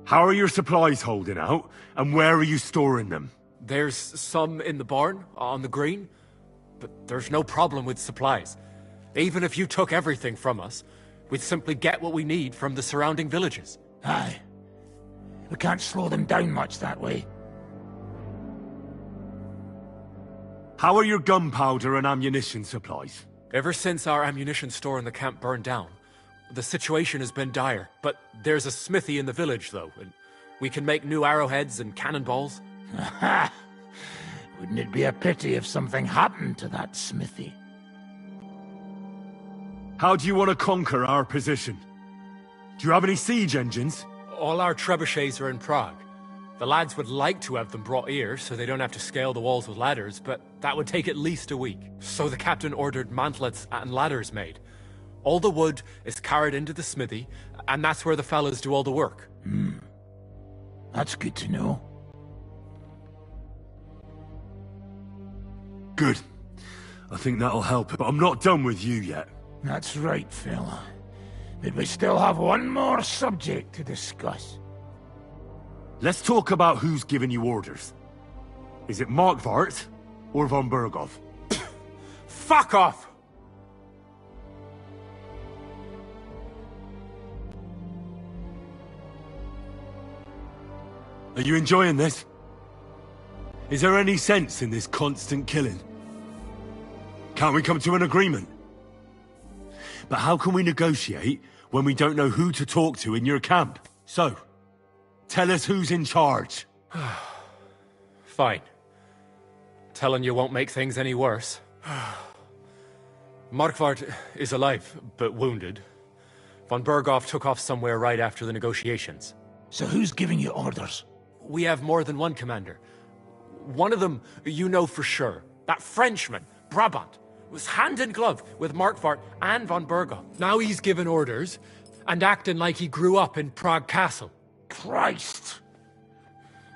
How are your supplies holding out, and where are you storing them? There's some in the barn, on the green, but there's no problem with supplies. Even if you took everything from us, we'd simply get what we need from the surrounding villages. Aye. We can't slow them down much that way. How are your gunpowder and ammunition supplies? Ever since our ammunition store in the camp burned down, the situation has been dire. But there's a smithy in the village, though, and we can make new arrowheads and cannonballs. Aha! Wouldn't it be a pity if something happened to that smithy? How do you want to conquer our position? Do you have any siege engines? All our trebuchets are in Prague. The lads would like to have them brought here, so they don't have to scale the walls with ladders, but that would take at least a week. So the captain ordered mantlets and ladders made. All the wood is carried into the smithy, and that's where the fellas do all the work. That's good to know. Good. I think that'll help, but I'm not done with you yet. That's right, fella. But we still have one more subject to discuss. Let's talk about who's giving you orders. Is it Markvart or von Berghoff? Fuck off! Are you enjoying this? Is there any sense in this constant killing? Can't we come to an agreement? But how can we negotiate when we don't know who to talk to in your camp? So, tell us who's in charge. Fine. Telling you won't make things any worse. Markvart is alive, but wounded. Von Berghoff took off somewhere right after the negotiations. So who's giving you orders? We have more than one commander. One of them you know for sure. That Frenchman, Brabant, was hand in glove with Markvart and von Berghoff. Now he's giving orders and acting like he grew up in Prague Castle. Christ!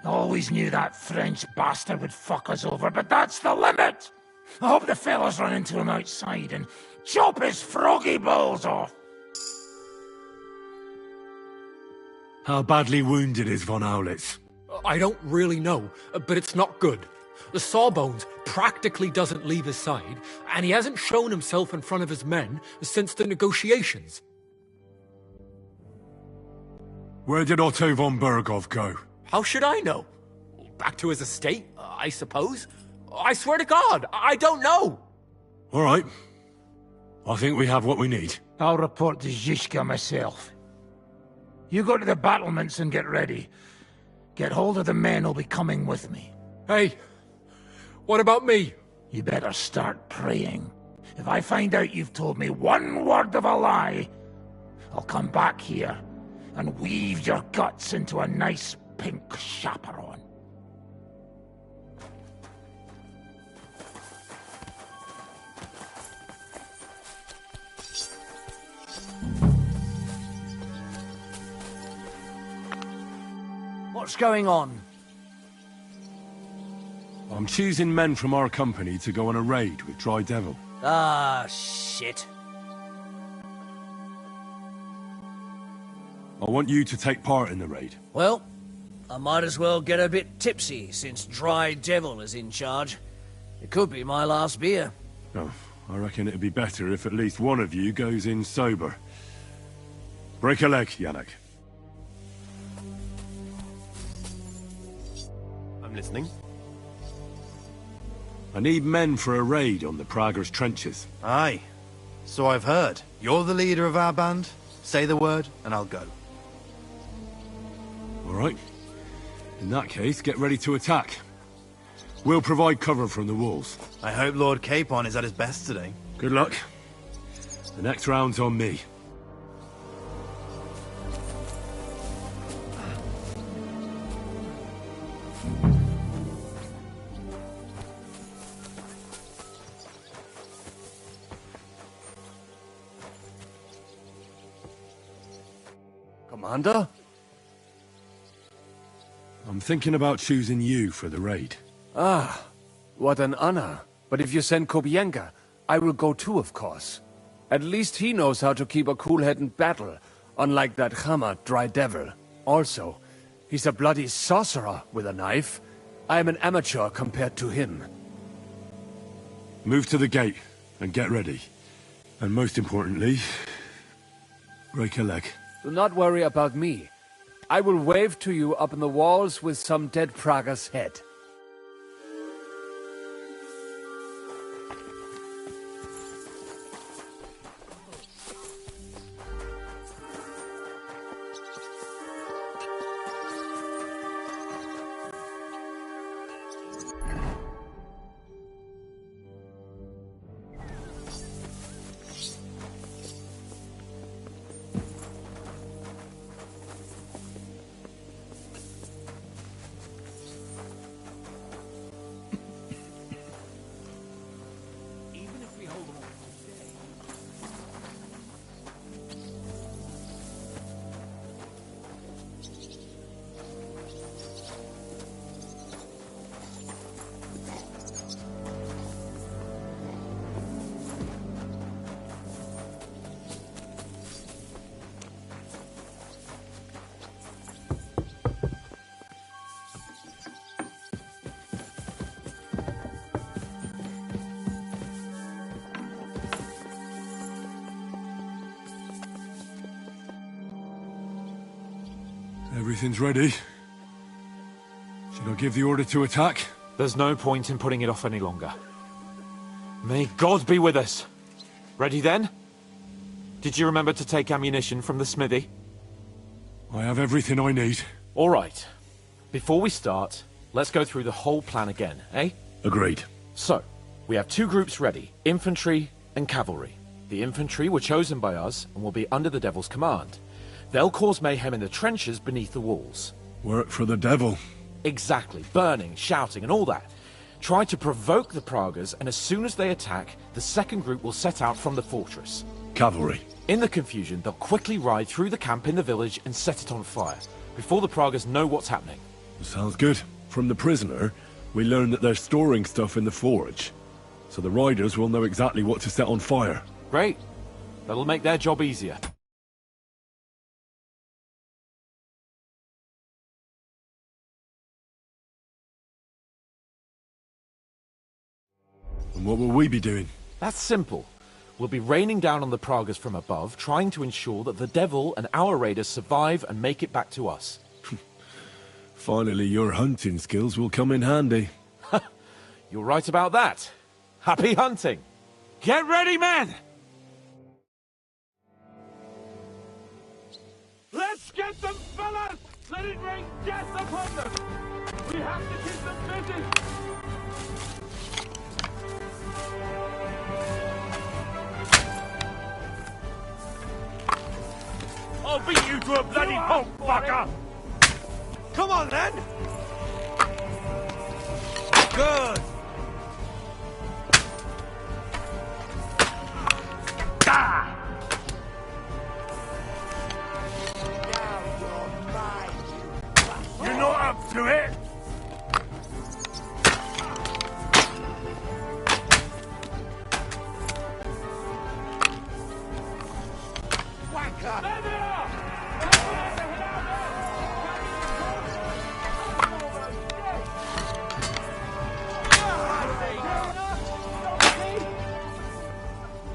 I always knew that French bastard would fuck us over, but that's the limit! I hope the fellas run into him outside and chop his froggy balls off! How badly wounded is von Aulitz? I don't really know, but it's not good. The sawbones practically doesn't leave his side, and he hasn't shown himself in front of his men since the negotiations. Where did Otto von Berghoff go? How should I know? Back to his estate, I suppose? I swear to God, I don't know! All right. I think we have what we need. I'll report to Zhishka myself. You go to the battlements and get ready. Get hold of the men who'll be coming with me. Hey, what about me? You better start praying. If I find out you've told me one word of a lie, I'll come back here and weave your guts into a nice pink chaperon. What's going on? I'm choosing men from our company to go on a raid with Dry Devil. Ah, shit. I want you to take part in the raid. Well, I might as well get a bit tipsy since Dry Devil is in charge. It could be my last beer. Oh, I reckon it'd be better if at least one of you goes in sober. Break a leg, Yannick. I'm listening. I need men for a raid on the Prager's trenches. Aye. So I've heard. You're the leader of our band. Say the word, and I'll go. All right. In that case, get ready to attack. We'll provide cover from the walls. I hope Lord Capon is at his best today. Good luck. The next round's on me. Commander? I'm thinking about choosing you for the raid. Ah, what an honor. But if you send Kobienka, I will go too, of course. At least he knows how to keep a cool head in battle, unlike that Hammer dry devil. Also, he's a bloody sorcerer with a knife. I am an amateur compared to him. Move to the gate and get ready. And most importantly, break a leg. Do not worry about me. I will wave to you up in the walls with some dead Praga's head. Everything's ready. Should I give the order to attack? There's no point in putting it off any longer. May God be with us. Ready then? Did you remember to take ammunition from the smithy? I have everything I need. All right. Before we start, let's go through the whole plan again, eh? Agreed. So, we have two groups ready, infantry and cavalry. The infantry were chosen by us and will be under the Devil's command. They'll cause mayhem in the trenches beneath the walls. Work for the devil. Exactly. Burning, shouting, and all that. Try to provoke the Pragas, and as soon as they attack, the second group will set out from the fortress. Cavalry. In the confusion, they'll quickly ride through the camp in the village and set it on fire, before the Pragas know what's happening. Sounds good. From the prisoner, we learned that they're storing stuff in the forge. So the riders will know exactly what to set on fire. Great. That'll make their job easier. And what will we be doing? That's simple. We'll be raining down on the Pragas from above, trying to ensure that the devil and our raiders survive and make it back to us. Finally, your hunting skills will come in handy. You're right about that. Happy hunting! Get ready, men! Let's get them, fellas! Let it rain death upon them! We have to keep them busy! I'll beat you to a bloody pulp, fucker! Come on, then! Good! Ah! You're not up to it!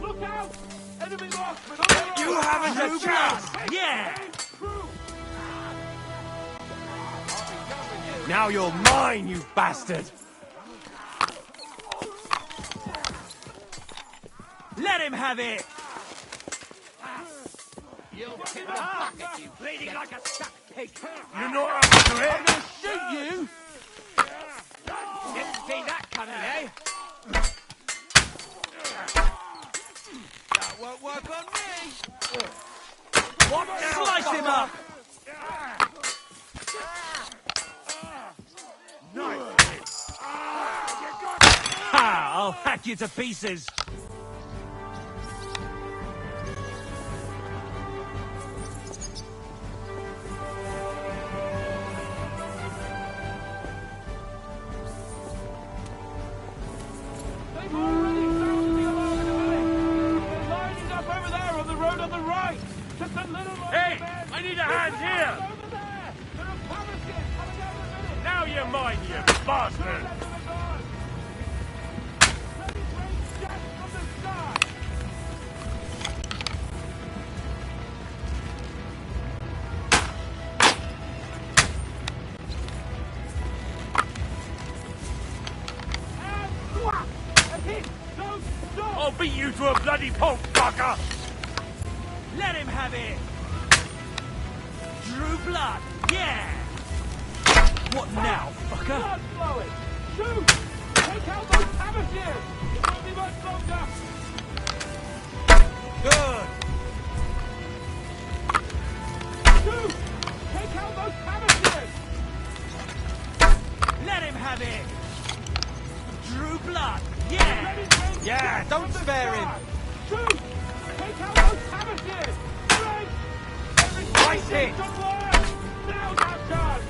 Look out! Enemy marksman! You haven't a chance! Yeah! Now you're mine, you bastard! Let him have it! Bleeding like a stuck pig! You're not up to it! I'm gonna shoot you! Didn't see that coming, eh? That won't work on me. What now? Slice him up! Ha! I'll hack you to pieces. Hey, I need a hand here! Now you're mine, you bastard! I'll beat you to a bloody pulp, fucker! Let him have it! Drew blood, yeah! What now, fucker? Blood flowing! Shoot! Take out those cabbages! It won't be much longer! Good! Shoot! Take out those cabbages! Let him have it! Drew blood, yeah! Yeah, don't spare him! Shoot! Take out those cabbages! Break! Slice it! Now that's done!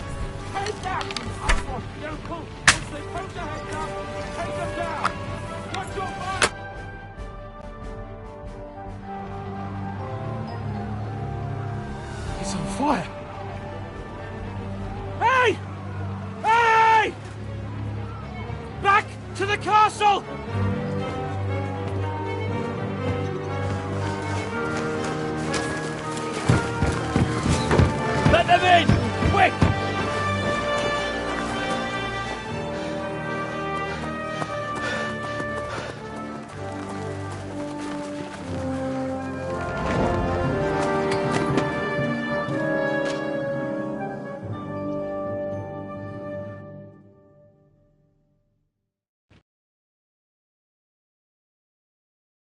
Take that! I've lost the uncle! Once they poke their heads up, take them down! Watch your back! It's on fire! Hey! Hey! Back to the castle! Let them in! Quick!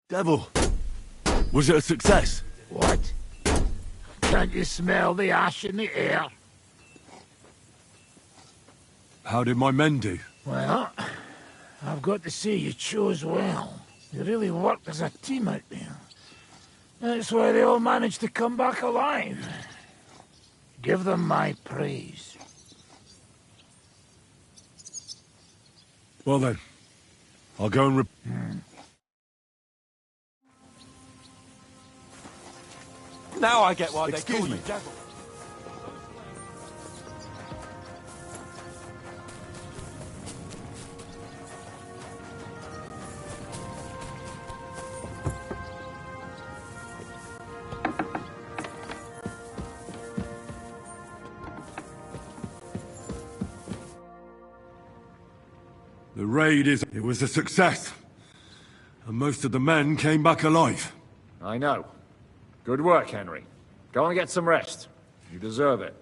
Devil, was it a success? What? Can't you smell the ash in the air? How did my men do? Well, I've got to say you chose well. You really worked as a team out there. That's why they all managed to come back alive. Give them my praise. Well then, I'll go and Now I get why they Excuse call me. me Devil. The raid it was a success. And most of the men came back alive. I know. Good work, Henry. Go and get some rest. You deserve it.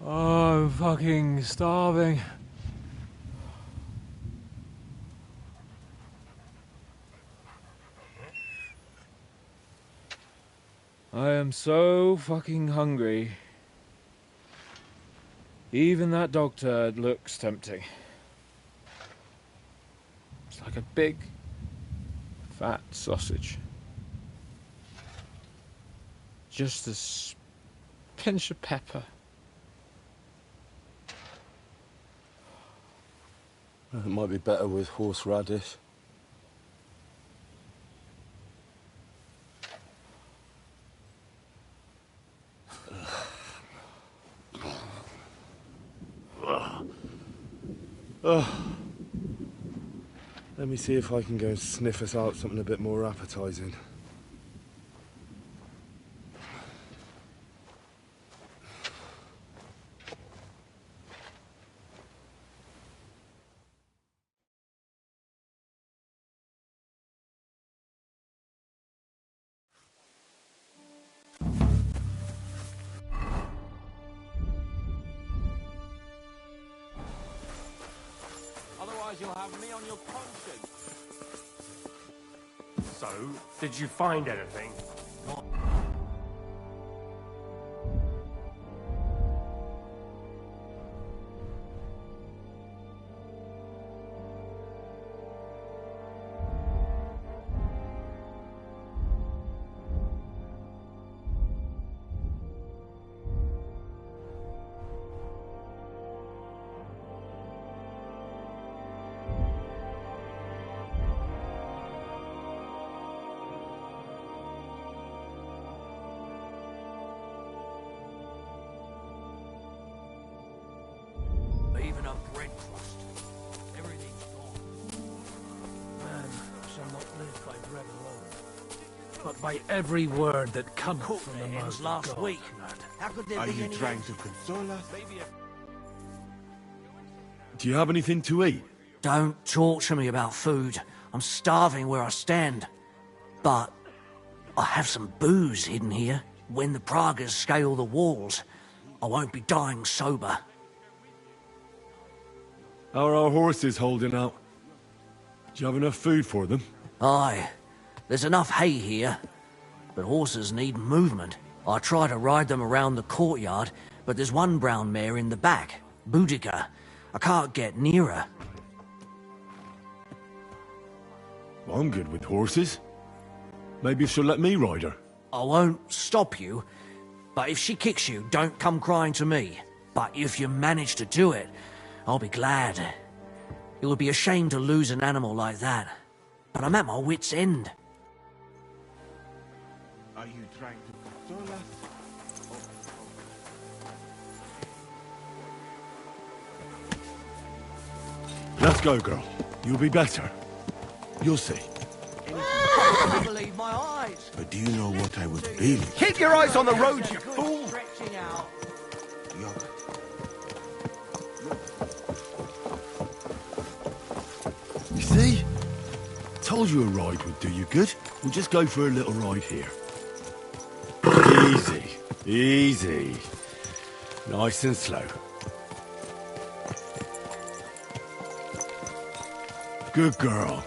Oh, I'm fucking starving. I am so fucking hungry. Even that dog turd looks tempting. It's like a big, fat sausage. Just a pinch of pepper It might be better with horseradish. Let me see if I can go and sniff us out something a bit more appetizing. Otherwise you'll have me on your conscience. So, did you find anything? Even a bread crust. Everything's gone. Man shall not live by bread alone, but by every word that cometh from the mouth of last God. week. How could there Are be you any trying to console us? Do you have anything to eat? Don't talk to me about food. I'm starving where I stand. But I have some booze hidden here. When the Pragas scale the walls, I won't be dying sober. How are our horses holding out? Do you have enough food for them? Aye. There's enough hay here, but horses need movement. I try to ride them around the courtyard, but there's one brown mare in the back, Boudica. I can't get near her. Well, I'm good with horses. Maybe she'll let me ride her. I won't stop you, but if she kicks you, don't come crying to me. But if you manage to do it, I'll be glad. It would be a shame to lose an animal like that. But I'm at my wit's end. Are you trying to console us? Let's go, girl. You'll be better. You'll see. I can't believe my eyes. But do you know what I was feeling? Keep your eyes on the road, you fool! Stretching out. You see? Told you a ride would do you good. We'll just go for a little ride here. Easy. Easy. Nice and slow. Good girl.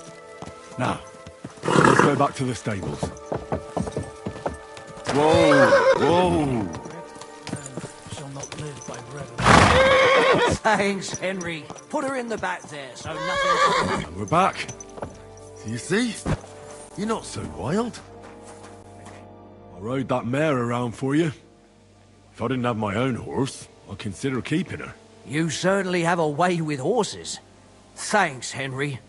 Now, let's go back to the stables. Whoa! Whoa! Shall not live by bread alone. Thanks, Henry. Put her in the back there, so nothing... And we're back. So you see? You're not so wild. I rode that mare around for you. If I didn't have my own horse, I'd consider keeping her. You certainly have a way with horses. Thanks, Henry.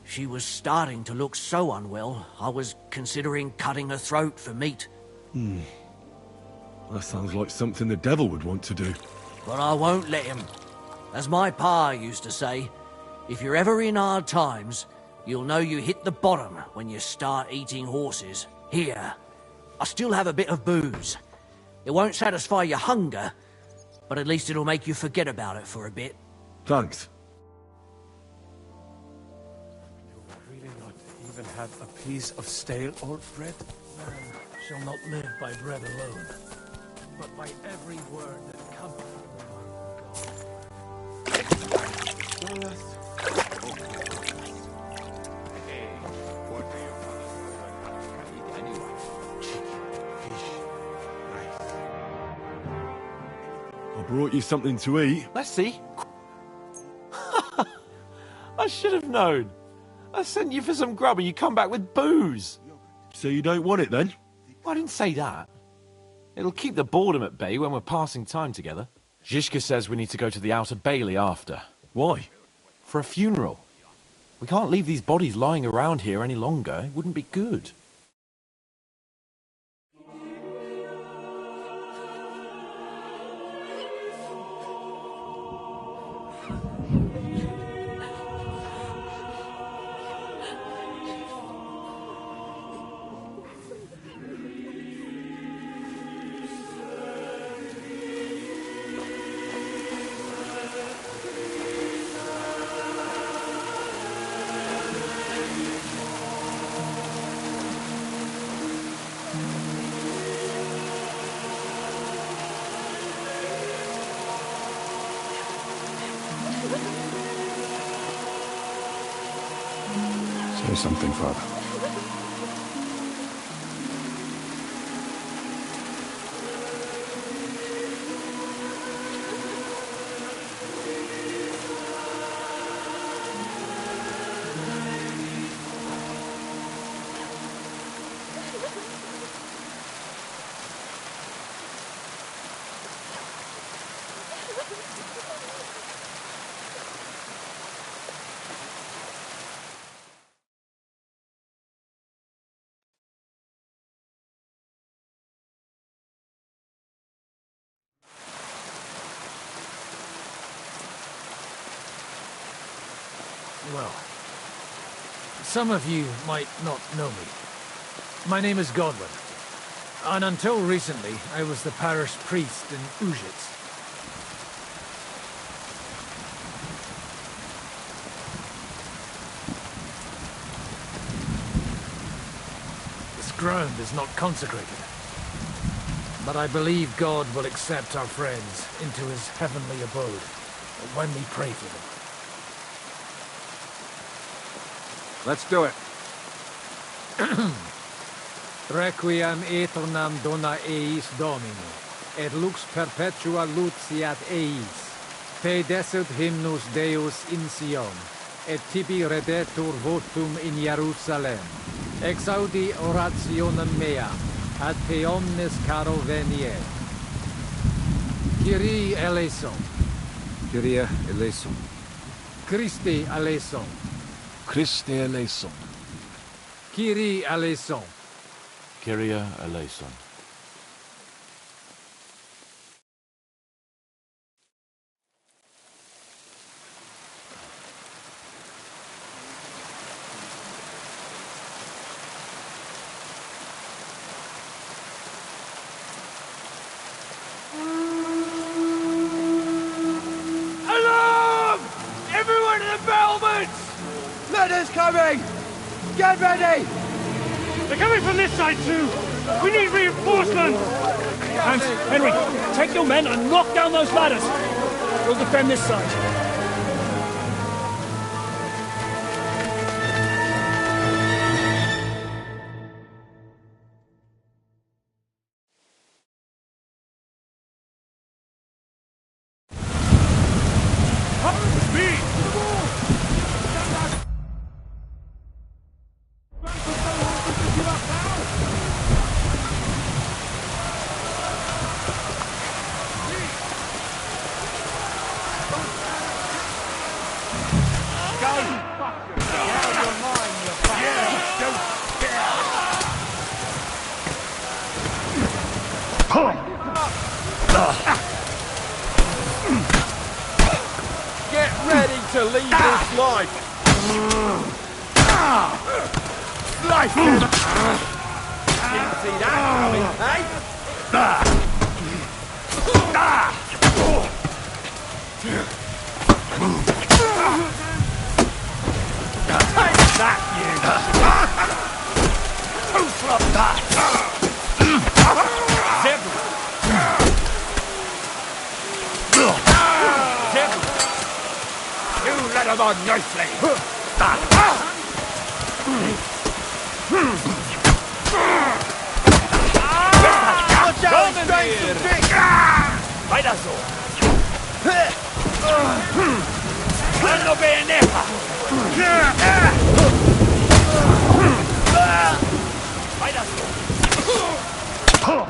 She was starting to look so unwell, I was considering cutting her throat for meat. That sounds like something the devil would want to do. But I won't let him. As my pa used to say, if you're ever in hard times, you'll know you hit the bottom when you start eating horses. Here, I still have a bit of booze. It won't satisfy your hunger, but at least it'll make you forget about it for a bit. Thanks. Really not even have a piece of stale old bread? Man shall not live by bread alone, but by every word that cometh from the mouth of God. I brought you something to eat. Let's see. I should have known. I sent you for some grub and you come back with booze. So you don't want it then? I didn't say that. It'll keep the boredom at bay when we're passing time together. Zizka says we need to go to the Outer Bailey after. Why? For a funeral. We can't leave these bodies lying around here any longer. It wouldn't be good. Say something, Father. Well, some of you might not know me. My name is Godwin, and until recently, I was the parish priest in Ujitz. This ground is not consecrated, but I believe God will accept our friends into his heavenly abode when we pray for them. Let's do it. Requiem aeternam dona eis Domine, et lux perpetua luciat eis. Te desert hymnus Deus in Sion, et tibi redetur votum in Jerusalem. Exaudi orationem meam, ad te omnes caro venie. Kyrie eleison. Kyrie eleison. Christe eleison. Christe eleison. Kyrie eleison. Kyrie eleison. Alarm! Everyone in the battlements! Letters coming! Get ready! They're coming from this side too! We need reinforcements! Hans, Henry, take your men and knock down those ladders! We'll defend this side. Get ready to leave this life! Life! Didn't see that coming, eh? Take that, you! Two flop that! You let him on nicely! Watch out, strange big! Right us all! ¡Cuando pendeja! Right us all!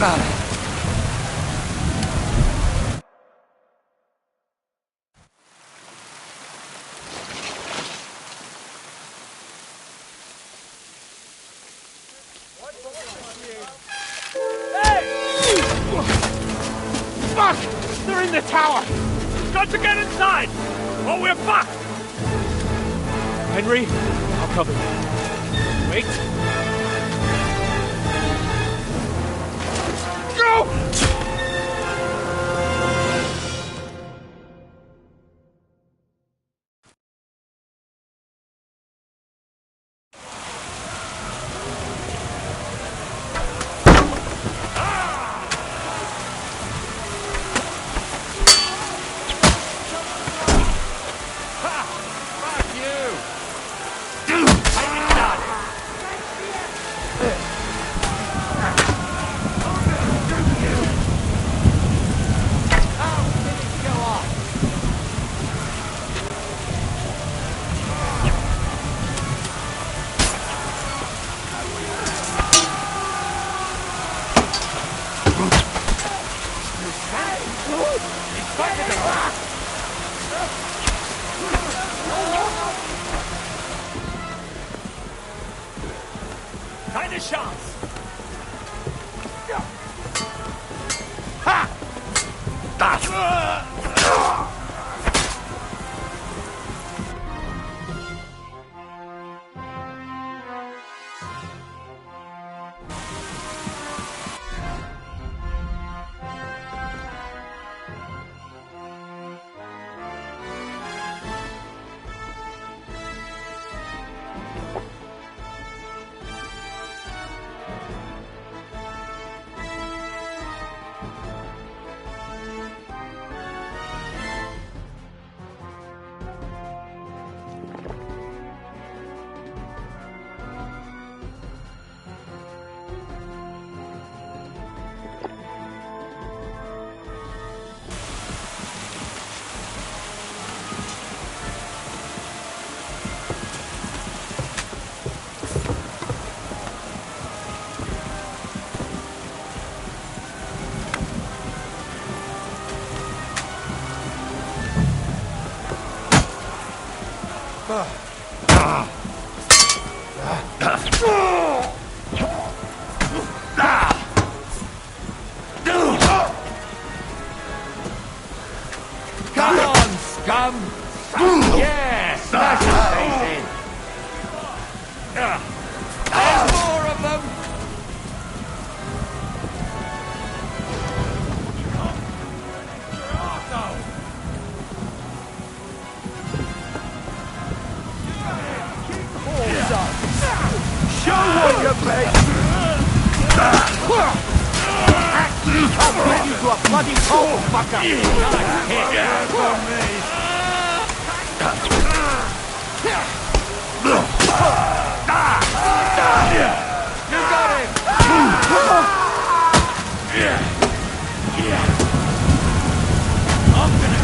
Fuck! They're in the tower! We've got to get inside! Or we're fucked! Henry, I'll cover you. Wait. Go! Keine Chance! Ha! Das! Come on, scum! Yeah, smash his face in! There's more of them! Show what you're made! I'll bring you to a bloody hole, fucker! Nice hit from me! You got him! I'm gonna...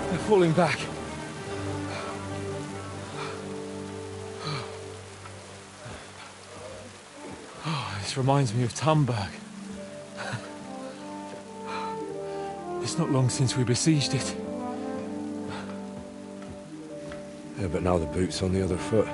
They're falling back. Oh, this reminds me of Tamberg. It's not long since we besieged it. Yeah, but now the boot's on the other foot.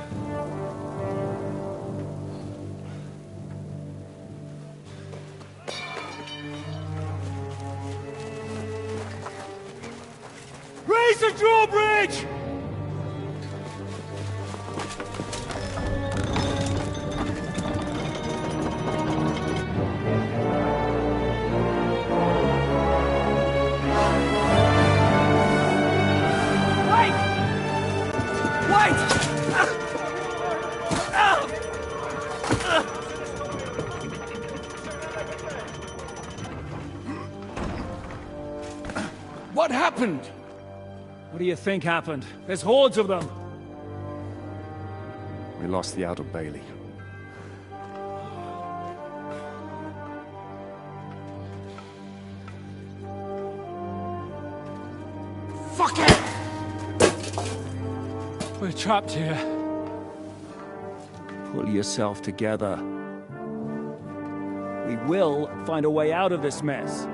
Raise the drawbridge! What happened? What do you think happened? There's hordes of them. We lost the Outer Bailey. Fuck it! We're trapped here. Pull yourself together. We will find a way out of this mess.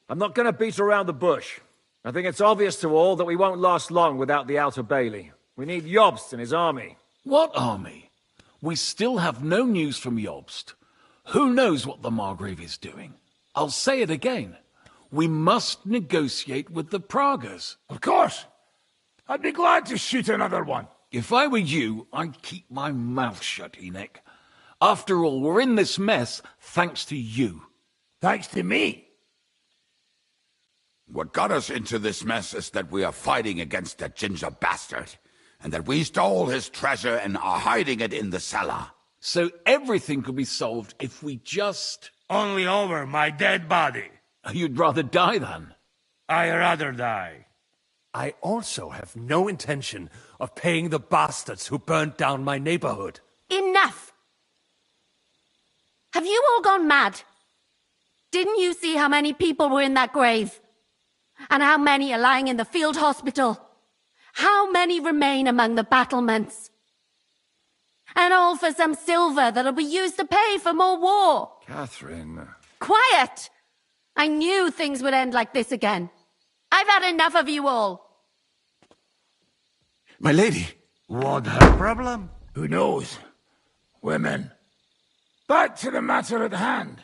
I'm not going to beat around the bush. I think it's obvious to all that we won't last long without the Outer Bailey. We need Jobst and his army. What army? We still have no news from Jobst. Who knows what the Margrave is doing? I'll say it again. We must negotiate with the Pragas. Of course. I'd be glad to shoot another one. If I were you, I'd keep my mouth shut, Enoch. After all, we're in this mess thanks to you. Thanks to me? What got us into this mess is that we are fighting against that ginger bastard, and that we stole his treasure and are hiding it in the cellar. So everything could be solved if we just... Only over my dead body. You'd rather die then? I'd rather die. I also have no intention of paying the bastards who burnt down my neighborhood. Enough! Have you all gone mad? Didn't you see how many people were in that grave? And how many are lying in the field hospital? How many remain among the battlements? And all for some silver that'll be used to pay for more war. Catherine. Quiet! I knew things would end like this again. I've had enough of you all. My lady. What her problem? Who knows? Women. Back to the matter at hand.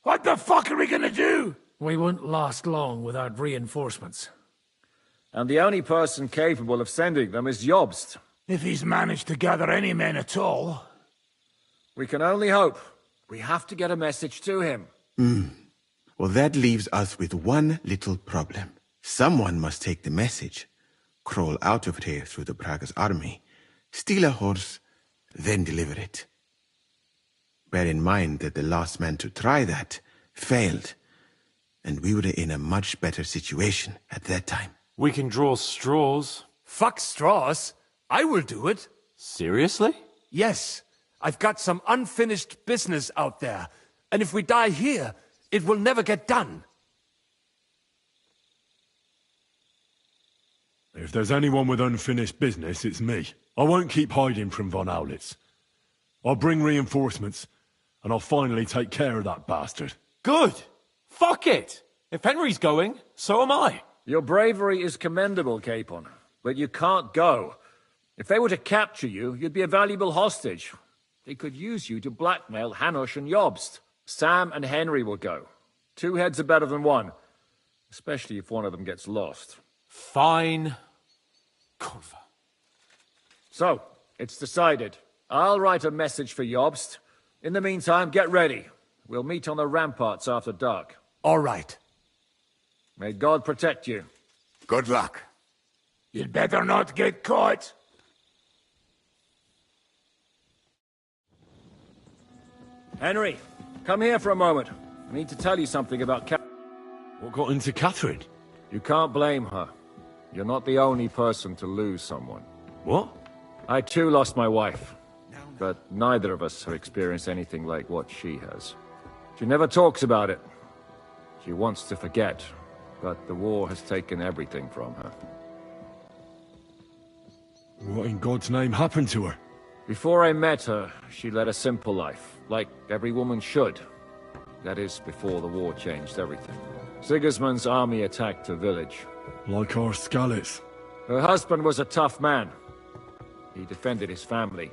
What the fuck are we gonna do? We won't last long without reinforcements. And the only person capable of sending them is Jobst. If he's managed to gather any men at all. We can only hope. We have to get a message to him. Well, that leaves us with one little problem. Someone must take the message, crawl out of here through the Pragas army, steal a horse, then deliver it. Bear in mind that the last man to try that failed, and we were in a much better situation at that time. We can draw straws. Fuck straws. I will do it. Seriously? Yes. I've got some unfinished business out there. And if we die here, it will never get done. If there's anyone with unfinished business, it's me. I won't keep hiding from von Aulitz. I'll bring reinforcements, and I'll finally take care of that bastard. Good. Fuck it. If Henry's going, so am I. Your bravery is commendable, Capon, but you can't go. If they were to capture you, you'd be a valuable hostage. They could use you to blackmail Hanush and Jobst. Sam and Henry will go. 2 heads are better than 1, especially if one of them gets lost. Fine. Kurva. So, it's decided. I'll write a message for Jobst. In the meantime, get ready. We'll meet on the ramparts after dark. All right. May God protect you. Good luck. You'd better not get caught. Henry, come here for a moment. I need to tell you something about What got into Catherine? You can't blame her. You're not the only person to lose someone. What? I too lost my wife. But neither of us have experienced anything like what she has. She never talks about it. She wants to forget, but the war has taken everything from her. What in God's name happened to her? Before I met her, she led a simple life, like every woman should. That is, before the war changed everything. Sigismund's army attacked her village. Like our Skalitz. Her husband was a tough man. He defended his family.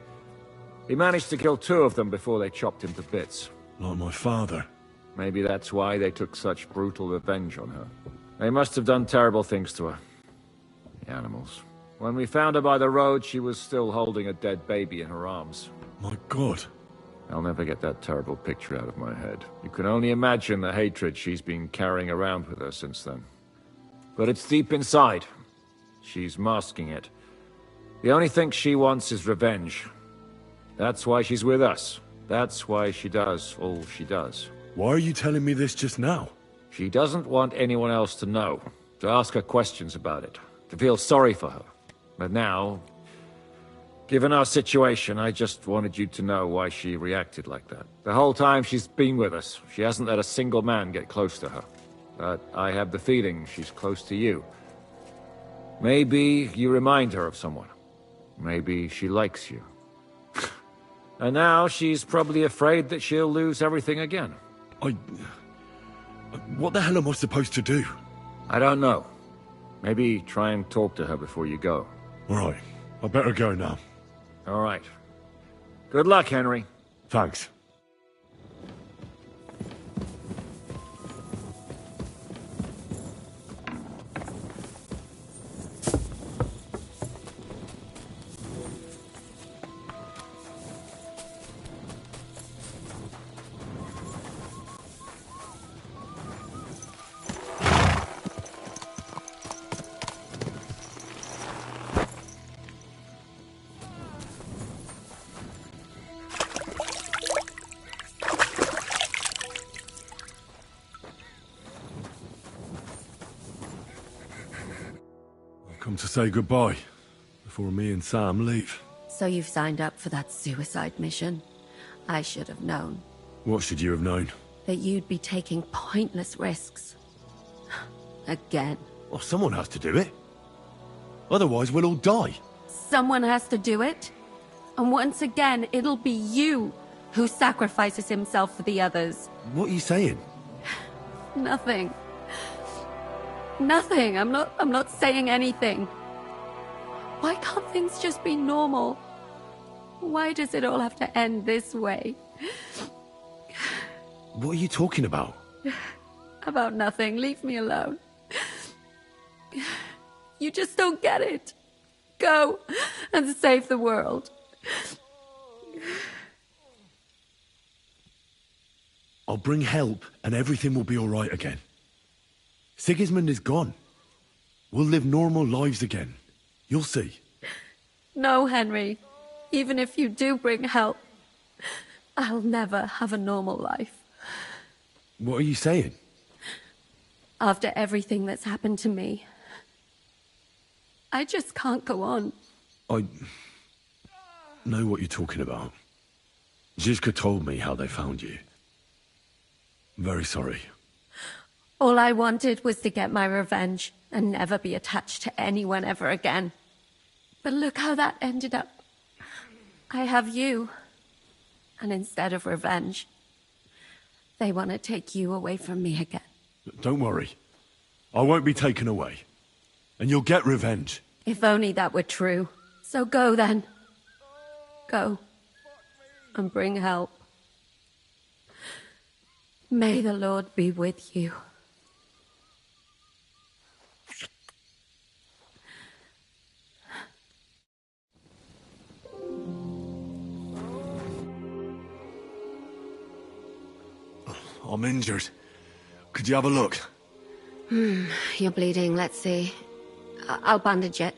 He managed to kill 2 of them before they chopped him to bits. Like my father. Maybe that's why they took such brutal revenge on her. They must have done terrible things to her. The animals. When we found her by the road, she was still holding a dead baby in her arms. My God. I'll never get that terrible picture out of my head. You can only imagine the hatred she's been carrying around with her since then. But it's deep inside. She's masking it. The only thing she wants is revenge. That's why she's with us. That's why she does all she does. Why are you telling me this just now? She doesn't want anyone else to know, to ask her questions about it, to feel sorry for her. But now, given our situation, I just wanted you to know why she reacted like that. The whole time she's been with us, she hasn't let a single man get close to her. But I have the feeling she's close to you. Maybe you remind her of someone. Maybe she likes you. And now she's probably afraid that she'll lose everything again. What the hell am I supposed to do? I don't know. Maybe try and talk to her before you go. All right. I better go now. All right. Good luck, Henry. Thanks. Come to say goodbye before me and Sam leave. So you've signed up for that suicide mission? I should have known. What should you have known? That you'd be taking pointless risks. Again. Well, someone has to do it. Otherwise, we'll all die. Someone has to do it. And once again, it'll be you who sacrifices himself for the others. What are you saying? Nothing. Nothing. I'm not saying anything. Why can't things just be normal? Why does it all have to end this way? What are you talking about? About nothing. Leave me alone. You just don't get it. Go and save the world. I'll bring help and everything will be all right again. Sigismund is gone. We'll live normal lives again. You'll see. No, Henry. Even if you do bring help, I'll never have a normal life. What are you saying? After everything that's happened to me, I just can't go on. I know what you're talking about. Zizka told me how they found you. Very sorry. All I wanted was to get my revenge and never be attached to anyone ever again. But look how that ended up. I have you. And instead of revenge, they want to take you away from me again. Don't worry. I won't be taken away. And you'll get revenge. If only that were true. So go then. Go. And bring help. May the Lord be with you. I'm injured. Could you have a look? You're bleeding. Let's see. I'll bandage it.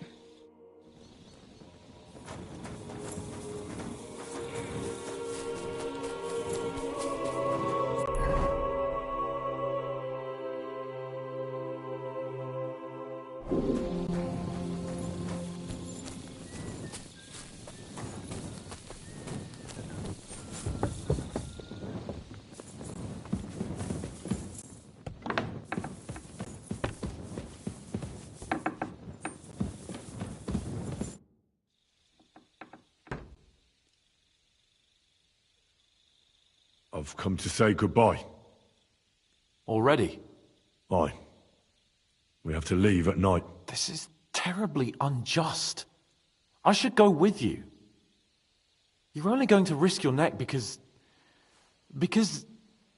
I've come to say goodbye. Already? Aye. We have to leave at night. This is terribly unjust. I should go with you. You're only going to risk your neck because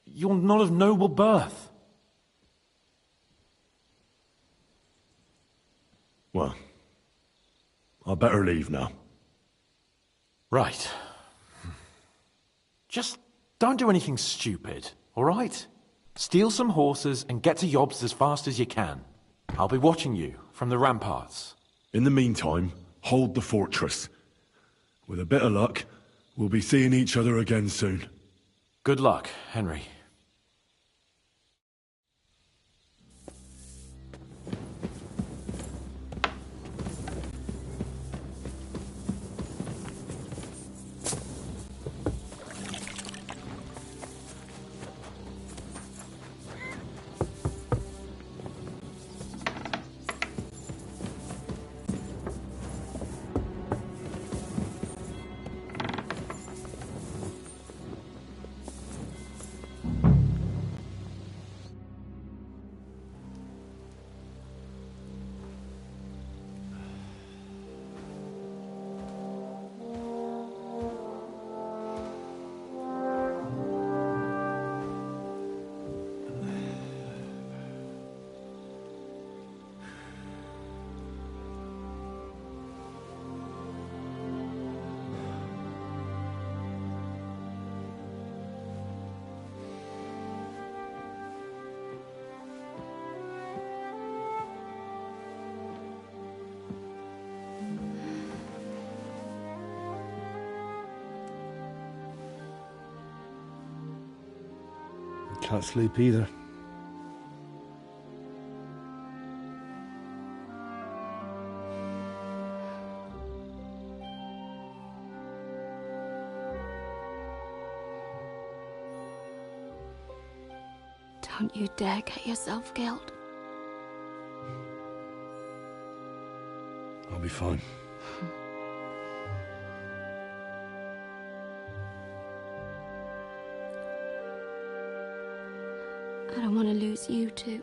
you're not of noble birth. Well, I better leave now. Right. Just don't do anything stupid, all right? Steal some horses and get to Yobst as fast as you can. I'll be watching you from the ramparts. In the meantime, hold the fortress. With a bit of luck, we'll be seeing each other again soon. Good luck, Henry. Can't sleep either. Don't you dare get yourself killed. I'll be fine. I don't want to lose you too.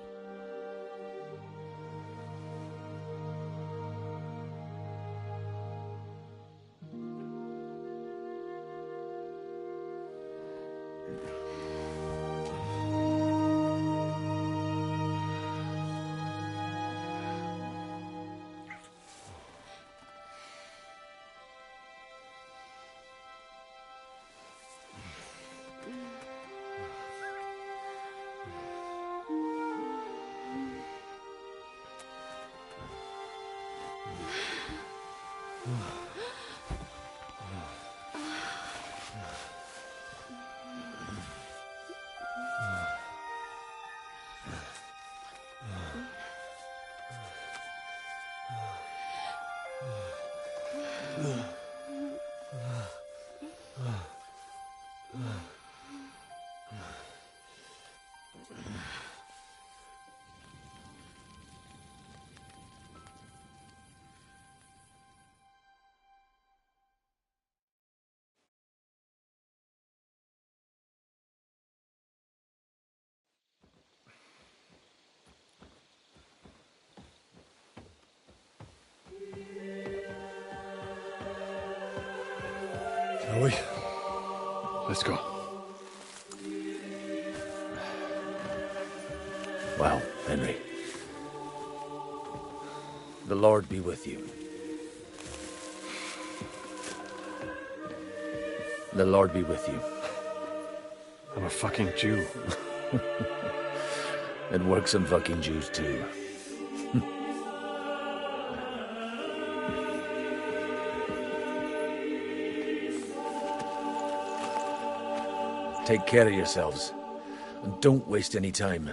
Shall we? Let's go. Well, Henry. The Lord be with you. The Lord be with you. I'm a fucking Jew. It works on fucking Jews too. Take care of yourselves. And don't waste any time.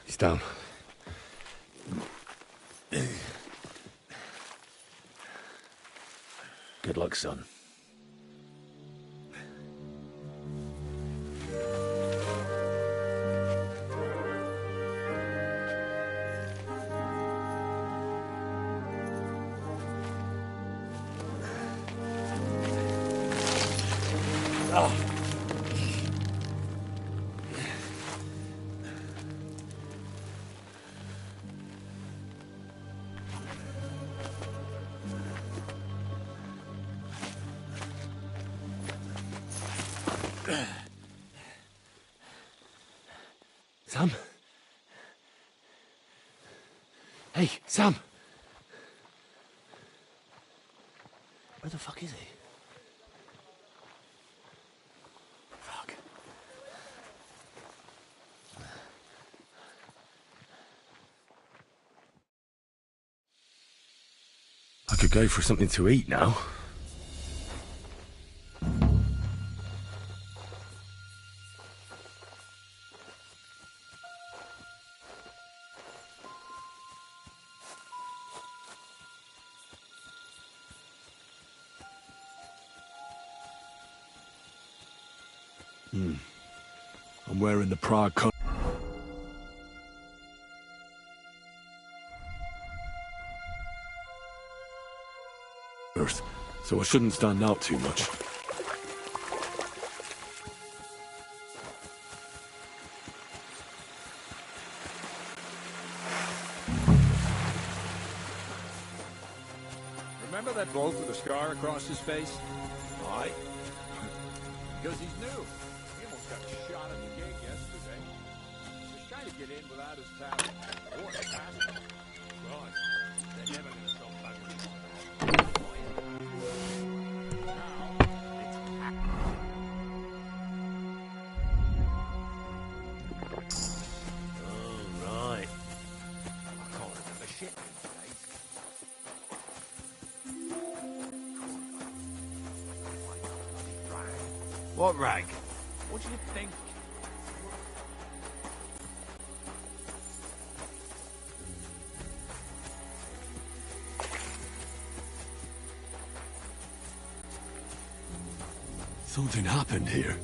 He's down. Good luck, son. Sam? Hey, Sam! Where the fuck is he? Fuck. I could go for something to eat now. I'm wearing the Prague colours. So I shouldn't stand out too much. Remember that bloke with the scar across his face? Aye. Because he's new. He almost got shot at the gate yesterday. He's trying to get in without his tablet. Or his passport. God, they're never going to stop bugging him. Oh, right. I can't remember shit these days. What rag? What do you think? Something happened here.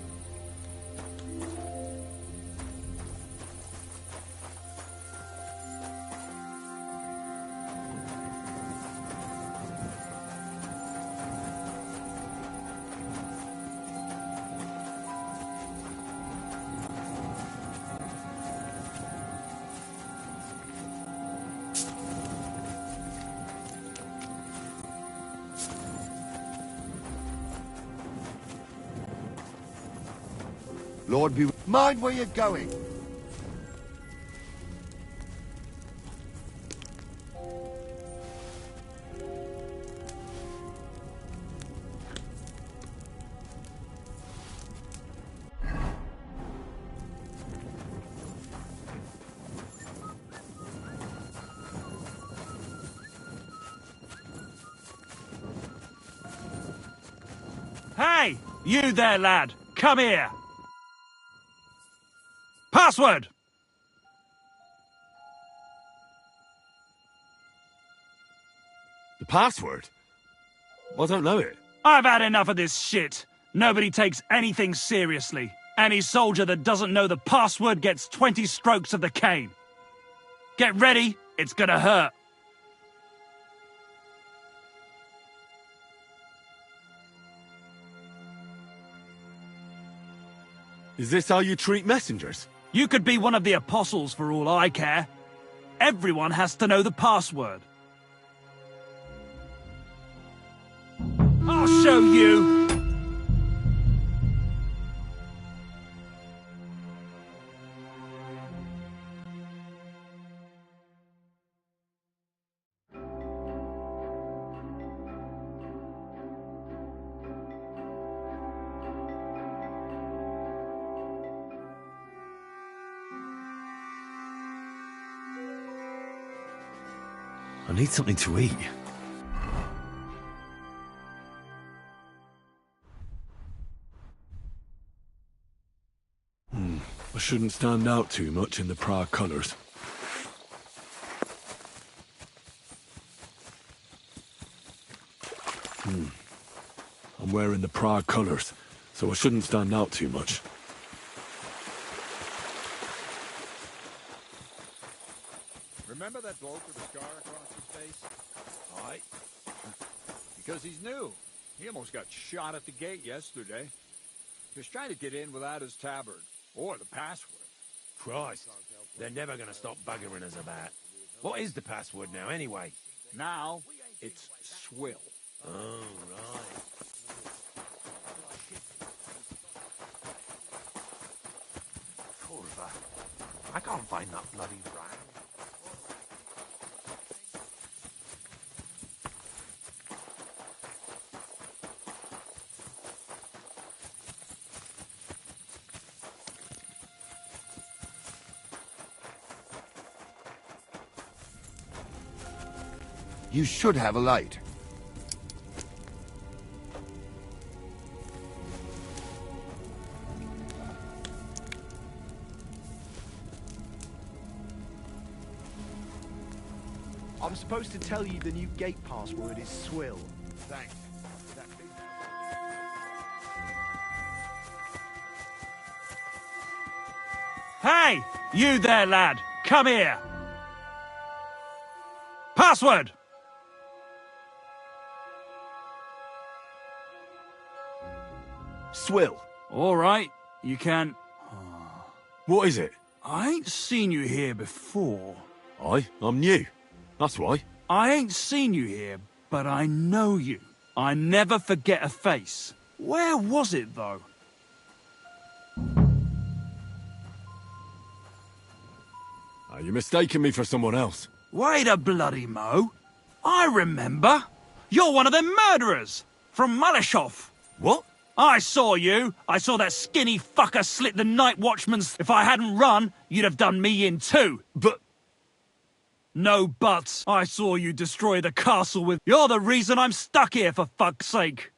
Lord be... Mind where you're going! Hey! You there, lad! Come here! Password! The password? I don't know it. I've had enough of this shit. Nobody takes anything seriously. Any soldier that doesn't know the password gets 20 strokes of the cane. Get ready, it's gonna hurt. Is this how you treat messengers? You could be one of the apostles for all I care. Everyone has to know the password. I'll show you! I need something to eat. I shouldn't stand out too much in the Prague colours. I'm wearing the Prague colours, so I shouldn't stand out too much. Remember that bloke with the scar across his face? Aye. Because he's new. He almost got shot at the gate yesterday. He was trying to get in without his tabard. Or the password. Christ, they're never going to stop buggering us about. What is the password now, anyway? Now, it's swill. Oh, right. I can't find that bloody rag. You should have a light. I'm supposed to tell you the new gate password is swill. Thanks. Hey! You there, lad! Come here! Password! Swill. All right, you can... What is it? I ain't seen you here before. I'm new. That's why. I ain't seen you here, but I know you. I never forget a face. Where was it, though? You're mistaking me for someone else. Wait a bloody mo. I remember. You're one of them murderers. From Malashov. What? I saw you. I saw that skinny fucker slit the night watchman's... If I hadn't run, you'd have done me in too. But... No buts. I saw you destroy the castle with... You're the reason I'm stuck here, for fuck's sake.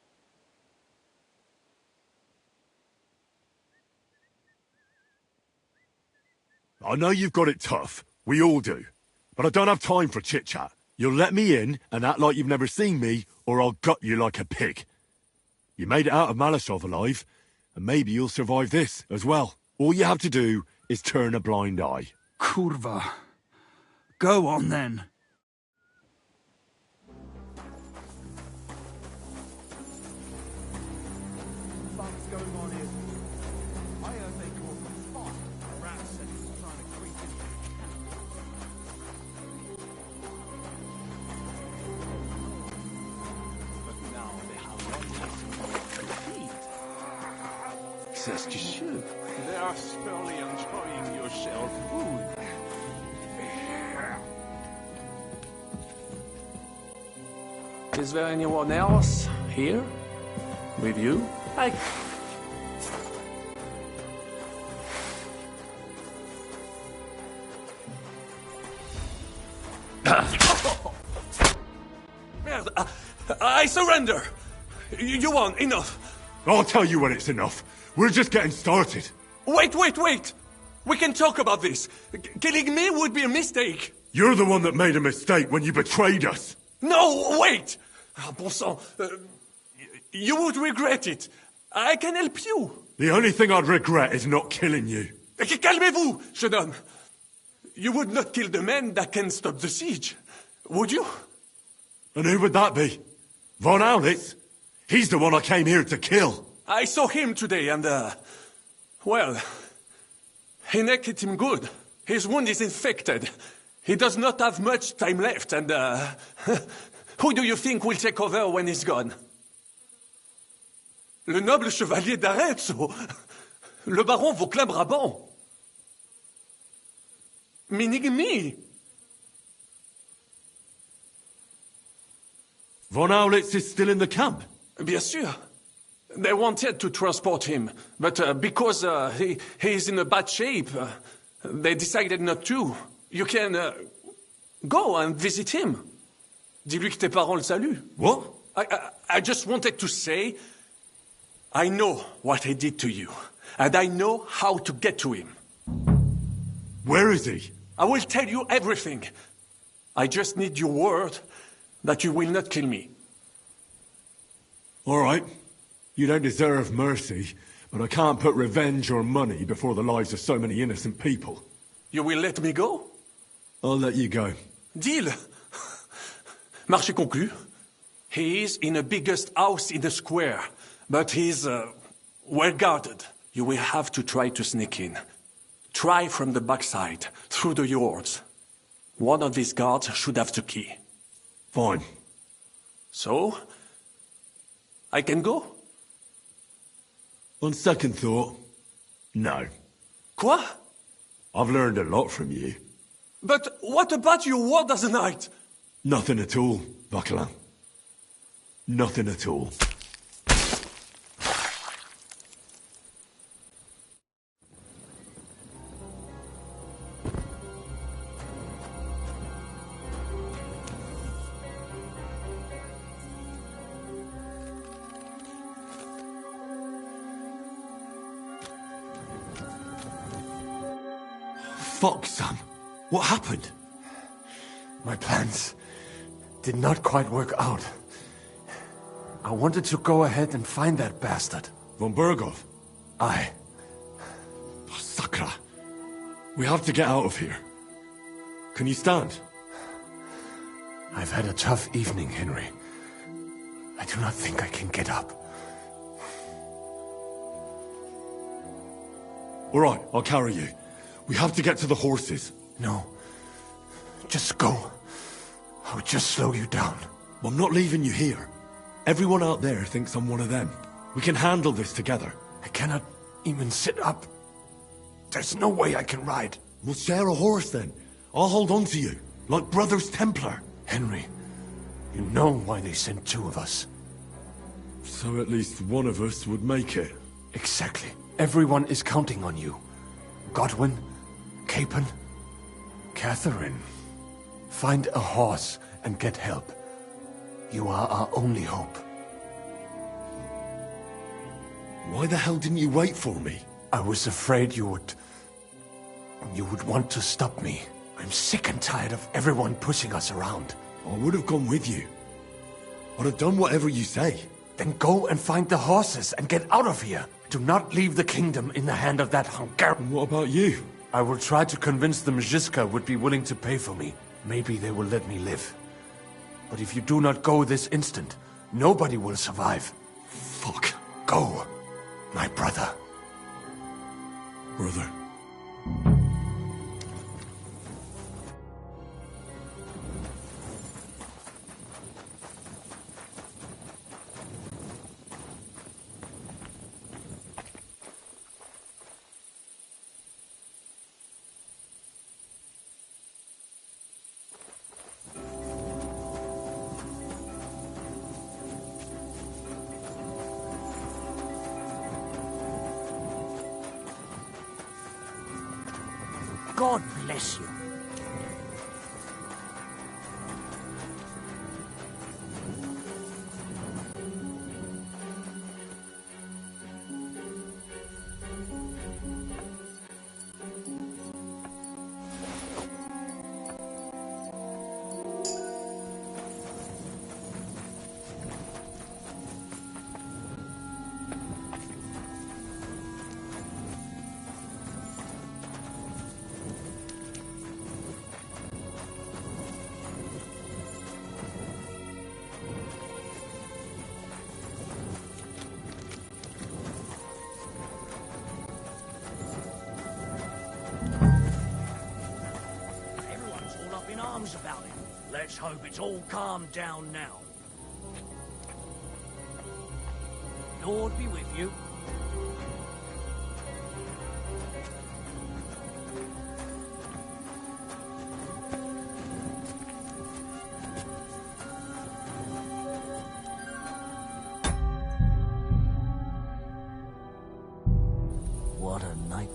I know you've got it tough. We all do. But I don't have time for chit-chat. You'll let me in and act like you've never seen me, or I'll gut you like a pig. You made it out of Malashov alive, and maybe you'll survive this as well. All you have to do is turn a blind eye. Kurva. Go on, then. What's going on here? I heard they caught the spot. A rat said he was trying to creep into the camp. But now they have one less to feed. Says you should. They are slowly enjoying your shelled food. Is there anyone else here? With you? I surrender! You won, enough! I'll tell you when it's enough. We're just getting started. Wait! We can talk about this. Killing me would be a mistake. You're the one that made a mistake when you betrayed us. No, wait! Bon sang, you would regret it. I can help you. The only thing I'd regret is not killing you. Calmez-vous, jeune homme. You would not kill the man that can stop the siege, would you? And who would that be? Von Aulitz? He's the one I came here to kill. I saw him today and, well, he naked him good. His wound is infected. He does not have much time left and, who do you think will take over when he's gone? Le noble chevalier d'Arezzo. Le baron Vauclin-Brabant. Minigmi. Von Aulitz is still in the camp? Bien sûr. They wanted to transport him, but because he is in a bad shape, they decided not to. You can go and visit him. Dis-lui que tes parents le saluent. What? I just wanted to say, I know what he did to you, and I know how to get to him. Where is he? I will tell you everything. I just need your word that you will not kill me. All right. You don't deserve mercy, but I can't put revenge or money before the lives of so many innocent people. You will let me go? I'll let you go. Deal. Marché conclu. He is in the biggest house in the square, but he's well guarded. You will have to try to sneak in. Try from the backside, through the yards. One of these guards should have the key. Fine. So? I can go? On second thought, no. Quoi? I've learned a lot from you. But what about your word as a knight? Nothing at all, Vauquelin. Nothing at all. Fuck, Sam. What happened? My plans did not quite work out. I wanted to go ahead and find that bastard. Von Berghoff? Aye. Sakra. We have to get out of here. Can you stand? I've had a tough evening, Henry. I do not think I can get up. All right, I'll carry you. We have to get to the horses. No. Just go. I would just slow you down. I'm not leaving you here. Everyone out there thinks I'm one of them. We can handle this together. I cannot even sit up. There's no way I can ride. We'll share a horse then. I'll hold on to you, like Brothers Templar. Henry, you know why they sent two of us. So at least one of us would make it. Exactly. Everyone is counting on you. Godwin, Capon, Catherine. Find a horse and get help. You are our only hope. Why the hell didn't you wait for me? I was afraid you would want to stop me. I'm sick and tired of everyone pushing us around. I would have gone with you. I'd have done whatever you say. Then go and find the horses and get out of here. Do not leave the kingdom in the hand of that Hungarian. What about you? I will try to convince them Zizka would be willing to pay for me. Maybe they will let me live. But if you do not go this instant, nobody will survive. Fuck. Go, my brother. Brother. God bless you. About it. Let's hope it's all calmed down now. Lord be with you. What a night.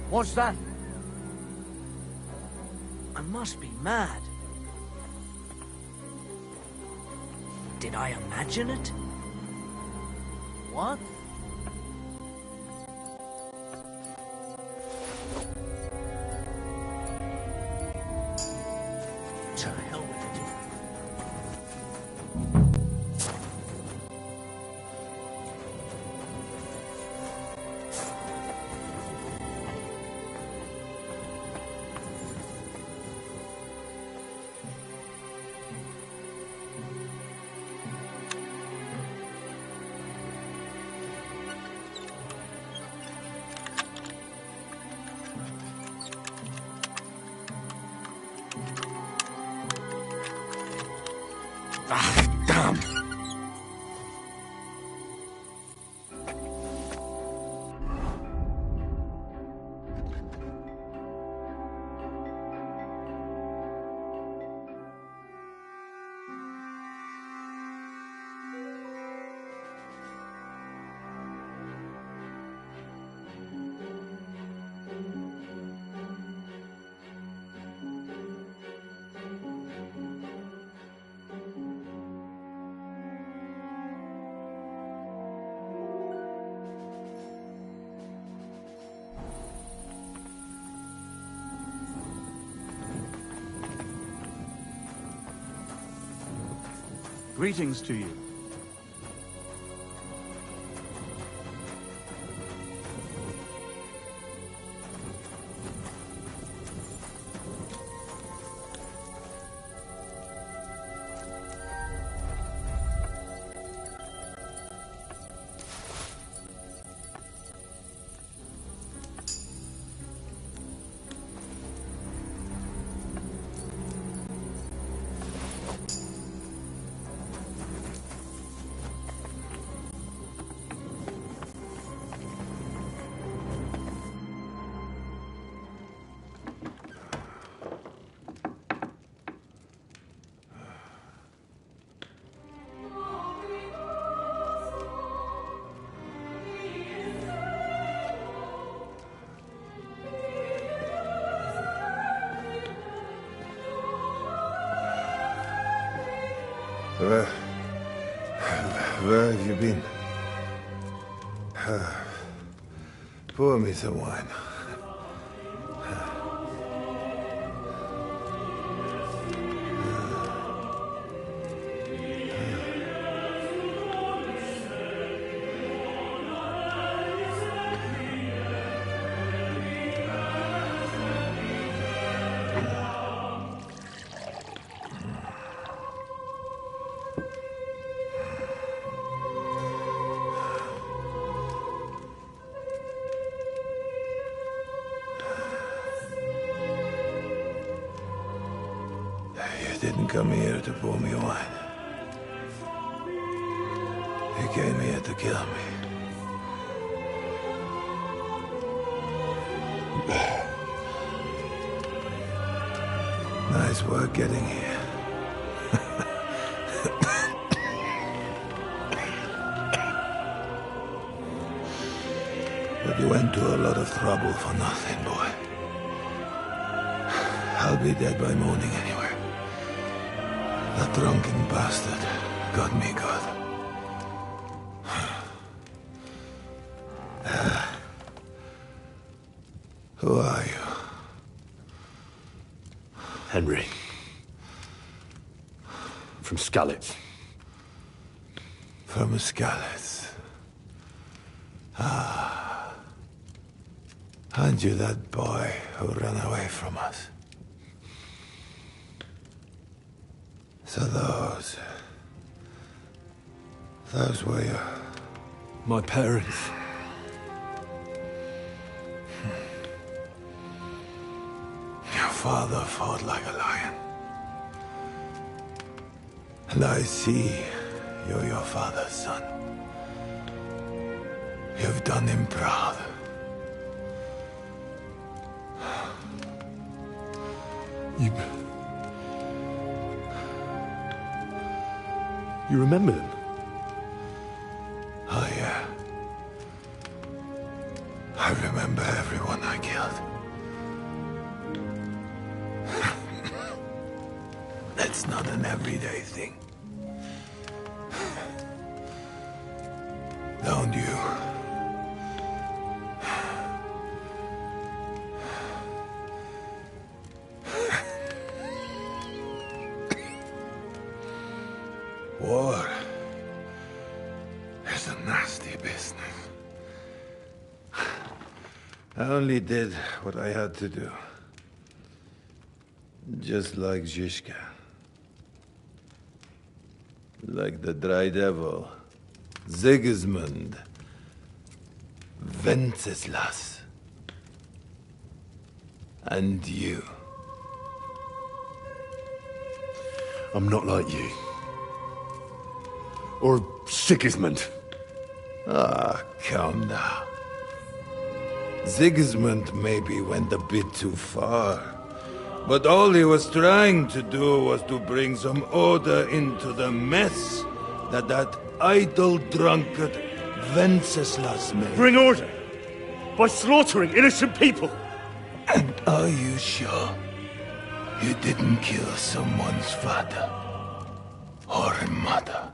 What's that? I must be mad. Did I imagine it? What? Greetings to you. Where have you been? Pour me some wine. Didn't come here to pour me wine. You came here to kill me. Nice work getting here. But you went to a lot of trouble for nothing, boy. I'll be dead by morning anyway. That drunken bastard got me good. Who are you? Henry. From Skalitz. From Skalitz. Ah. Aren't you that boy who ran away from us? So those were your... My parents. Your father fought like a lion. And I see you're your father's son. You've done him proud. You remember them? Oh, yeah. I remember everyone I killed. That's not an everyday thing. Don't you? War is a nasty business. I only did what I had to do. Just like Zizka. Like the Dry Devil. Sigismund. Wenceslas. And you. I'm not like you. Or Sigismund. Ah, come now. Sigismund maybe went a bit too far. But all he was trying to do was to bring some order into the mess that idle drunkard Wenceslas made. Bring order? By slaughtering innocent people? And are you sure you didn't kill someone's father? Or mother?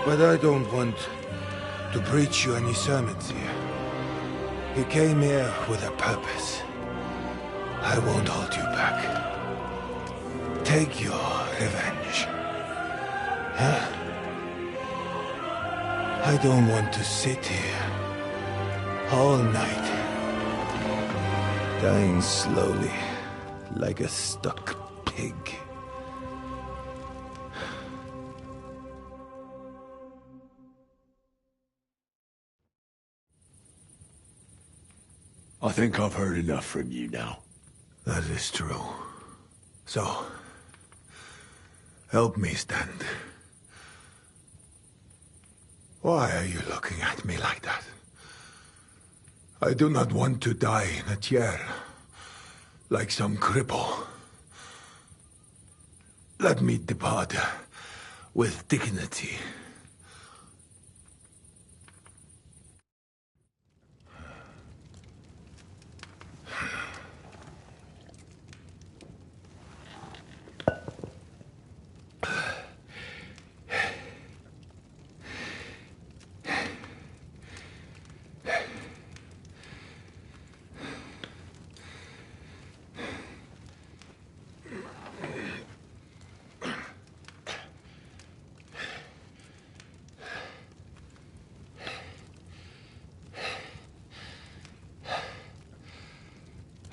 But I don't want to preach you any sermons here. He came here with a purpose. I won't hold you back. Take your revenge. Huh? I don't want to sit here all night, dying slowly like a stuck pig. I think I've heard enough from you now. That is true. So, help me stand. Why are you looking at me like that? I do not want to die in a chair, like some cripple. Let me depart with dignity.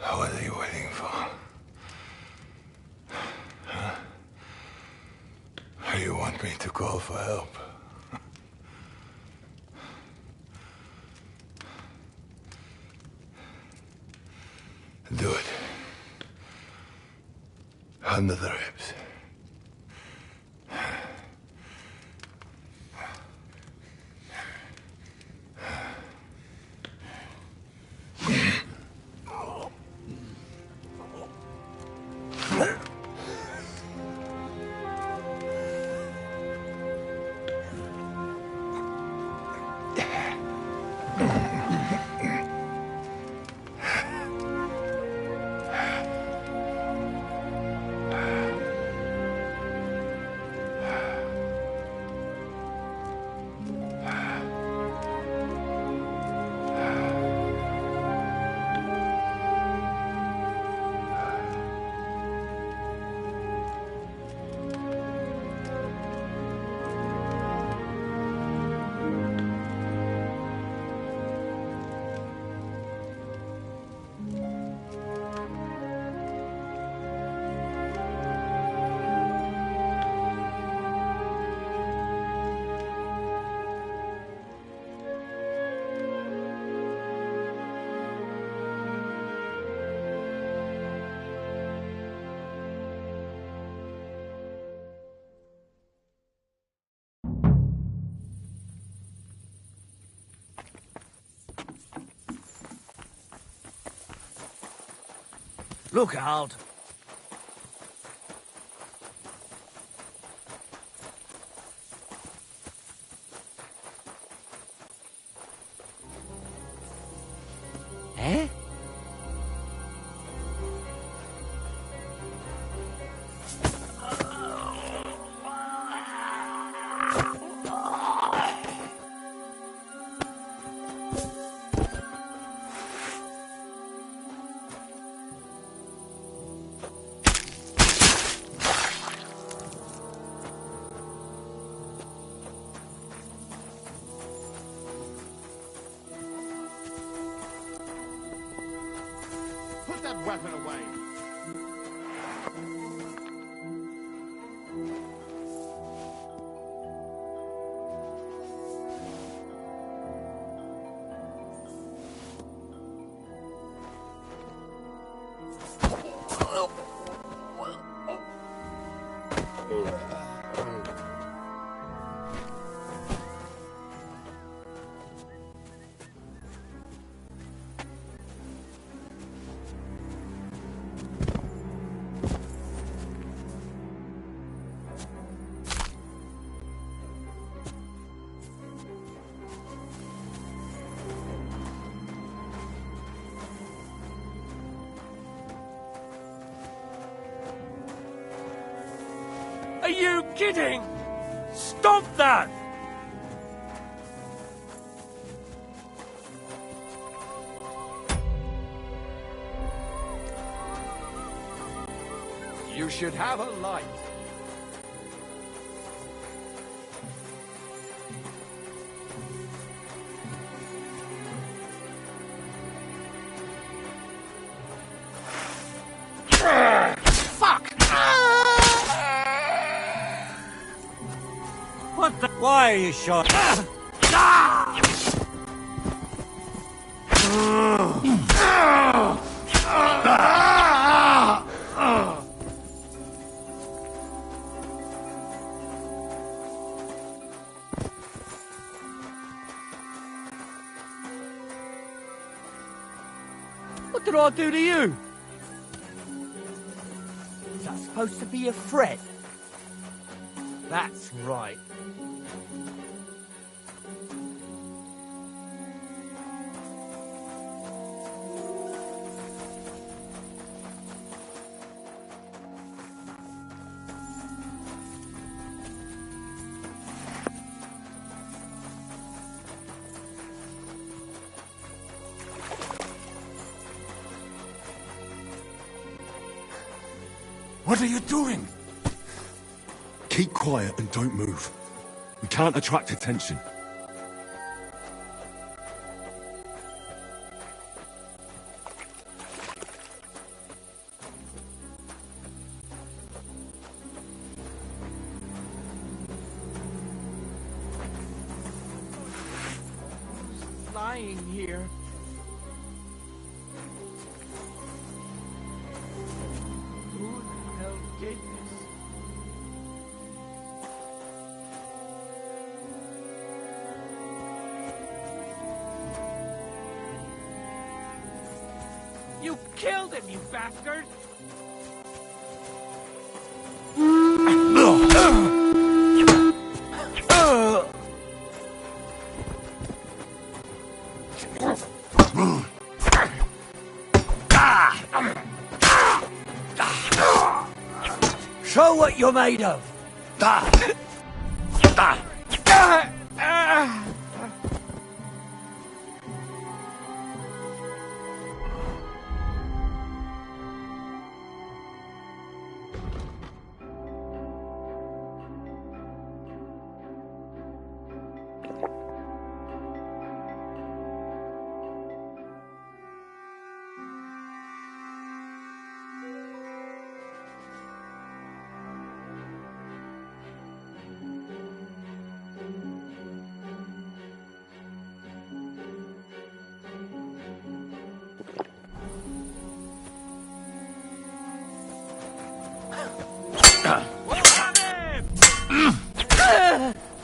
What are you waiting for? Huh? Or you want me to call for help? Do it. Under the ribs. Look out! Eh? Put that weapon away. Are you kidding? Stop that! You should have a light. Fuck! What the? Why are you shot? What did I do to you? Is that supposed to be a threat? That's right. What are you doing? Keep quiet and don't move. We can't attract attention. Who's lying here? Who the hell did this? You killed him, you bastard! Show what you're made of!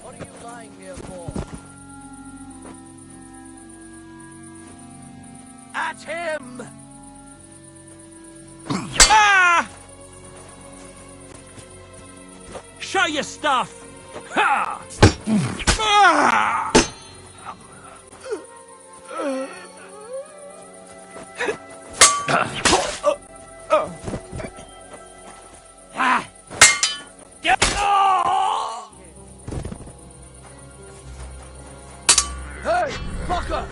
What are you lying here for? At him! Ah! Show your stuff! Ha! Ah! Hey, fucker!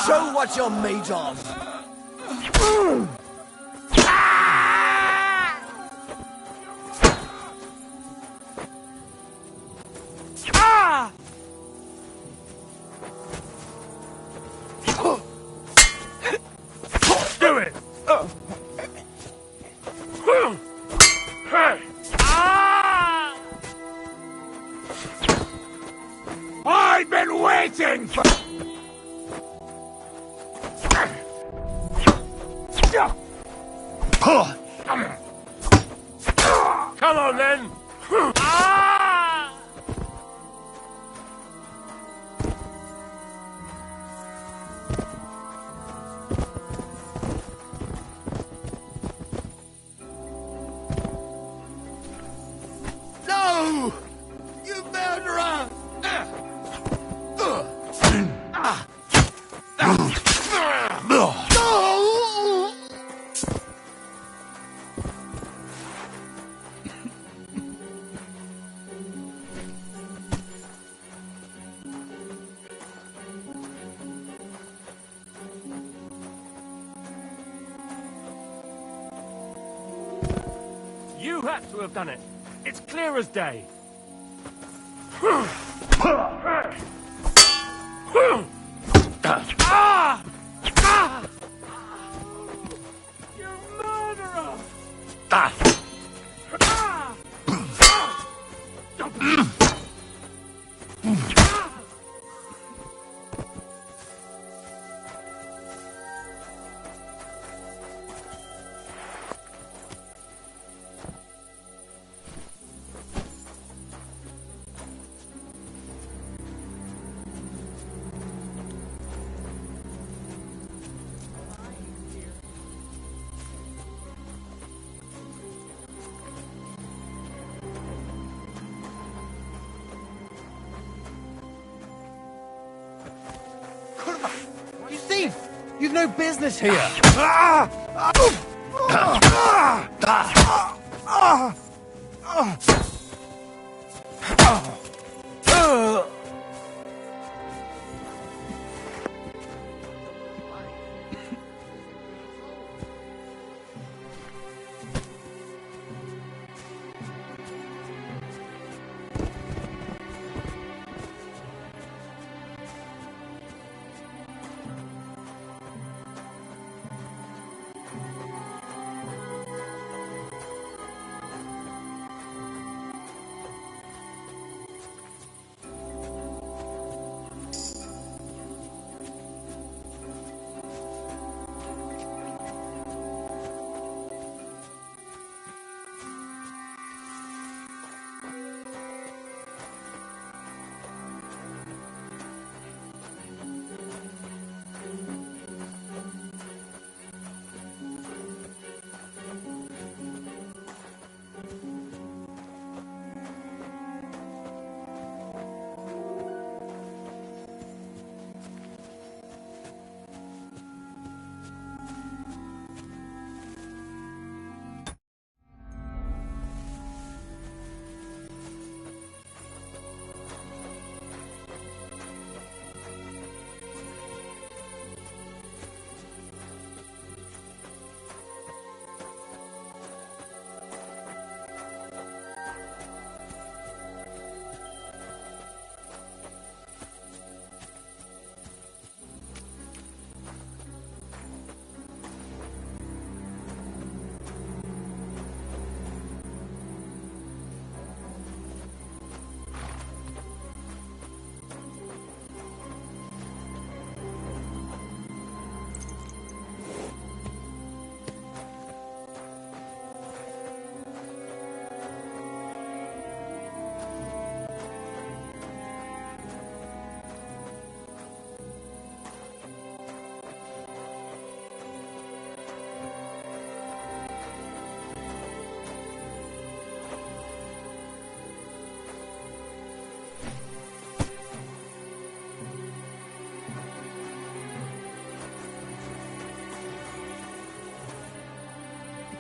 Show what you're made of! Do it! I've been waiting for... Come on then! No! You murderer! Pratt to have done it. It's clear as day. Ah! Ah! You murderer! Ah! Ah! You thief! You've no business here!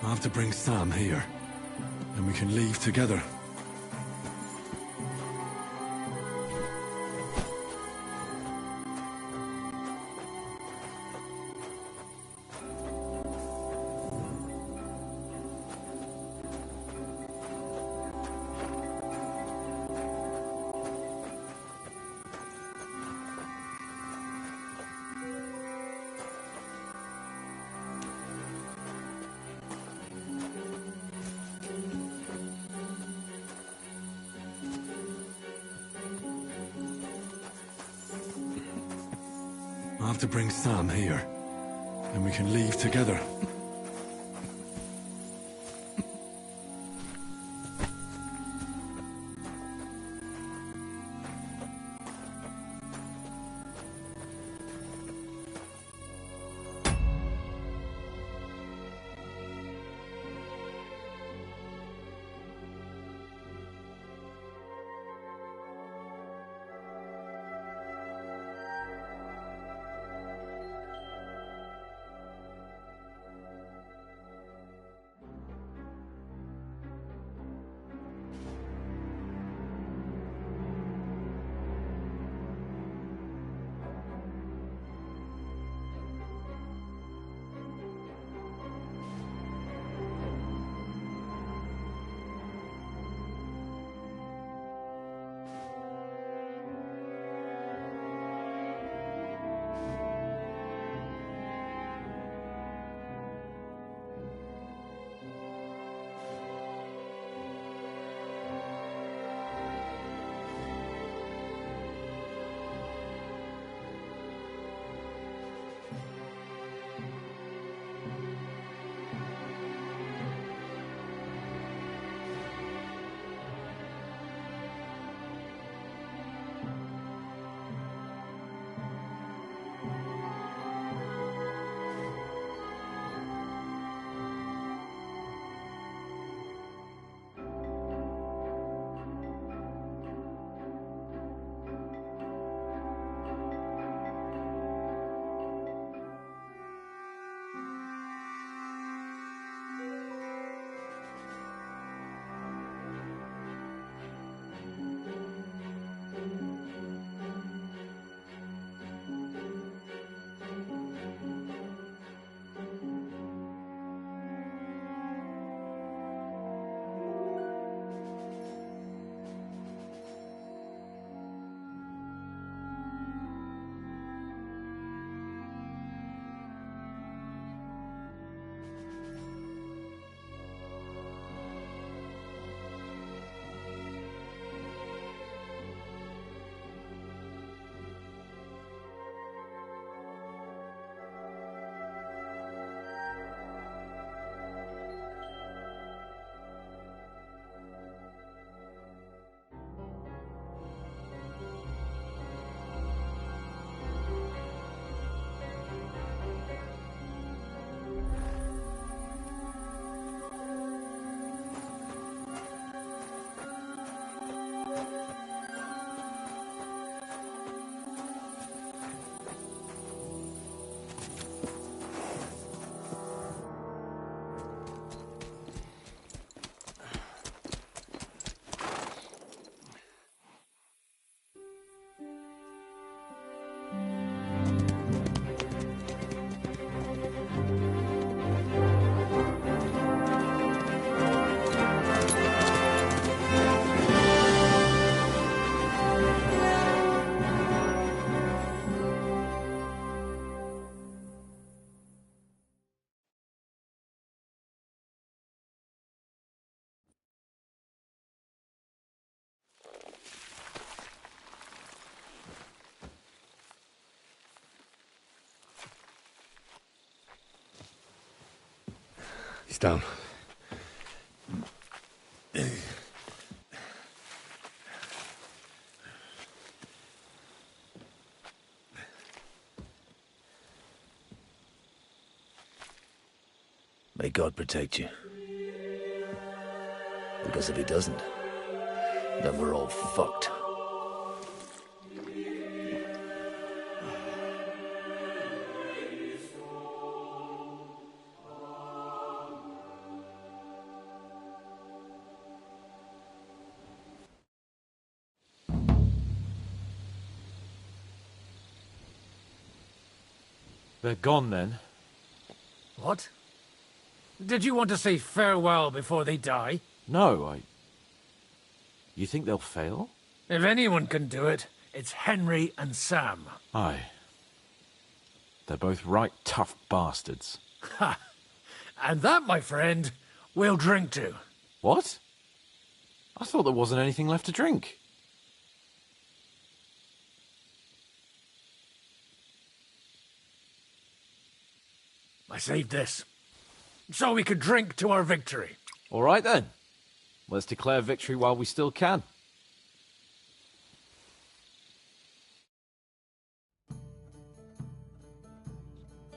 I'll have to bring Sam here. Then we can leave together. I'll have to bring Sam here. Then we can leave together. heads down. May God protect you. Because if he doesn't, then we're all fucked. They're gone then? What? Did you want to say farewell before they die? No, You think they'll fail? If anyone can do it, it's Henry and Sam. Aye. They're both right tough bastards. Ha! And that, my friend, we'll drink to. What? I thought there wasn't anything left to drink. I saved this, so we could drink to our victory. All right then. Let's declare victory while we still can.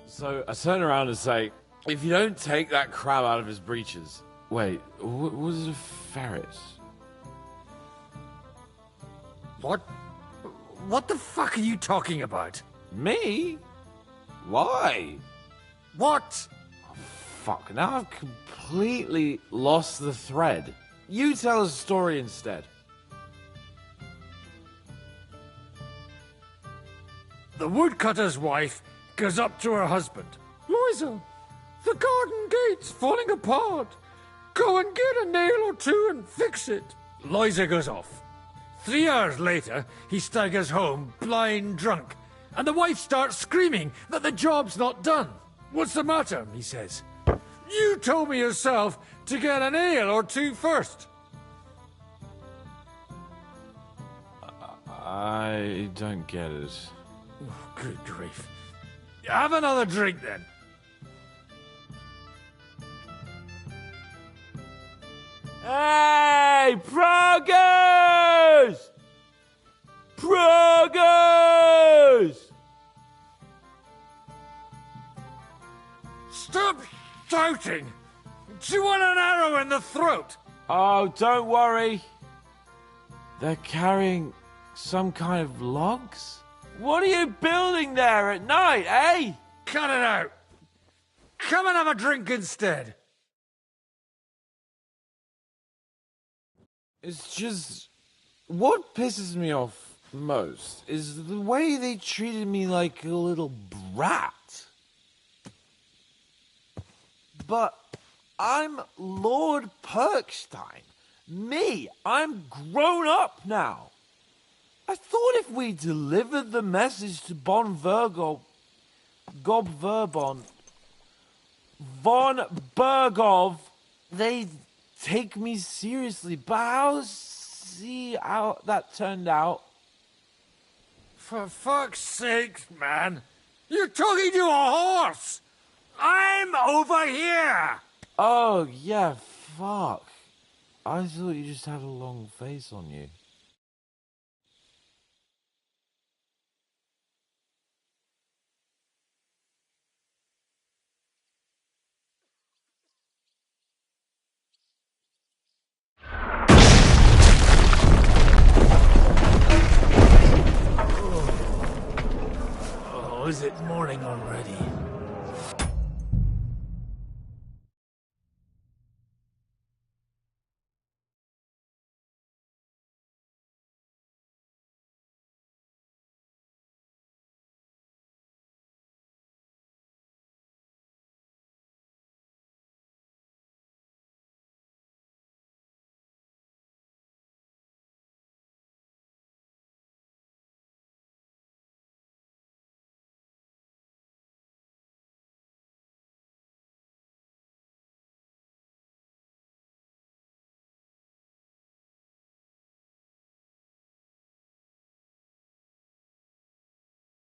So I turn around and say, if you don't take that crab out of his breeches... Wait, was it a ferret? What? What the fuck are you talking about? Me? Why? What? Oh, fuck, now I've completely lost the thread. You tell us a story instead. The woodcutter's wife goes up to her husband. Liza, the garden gate's falling apart. Go and get a nail or two and fix it. Liza goes off. 3 hours later, he staggers home, blind drunk, and the wife starts screaming that the job's not done. What's the matter? He says. You told me yourself to get a nail or two first. I don't get it. Oh, good grief. Have another drink then. Hey, Progress! Progress! Stop shouting! Do you want an arrow in the throat? Oh, don't worry. They're carrying some kind of logs? What are you building there at night, eh? Cut it out. Come and have a drink instead. It's just... What pisses me off most is the way they treated me like a little brat. But I'm Lord Perkstein. Me, I'm grown up now. I thought if we delivered the message to Von Bergov, they'd take me seriously. But I'll see how that turned out. For fuck's sake, man. You're talking to a horse. I'm over here. Oh, yeah, fuck. I thought you just had a long face on you. Oh, is it morning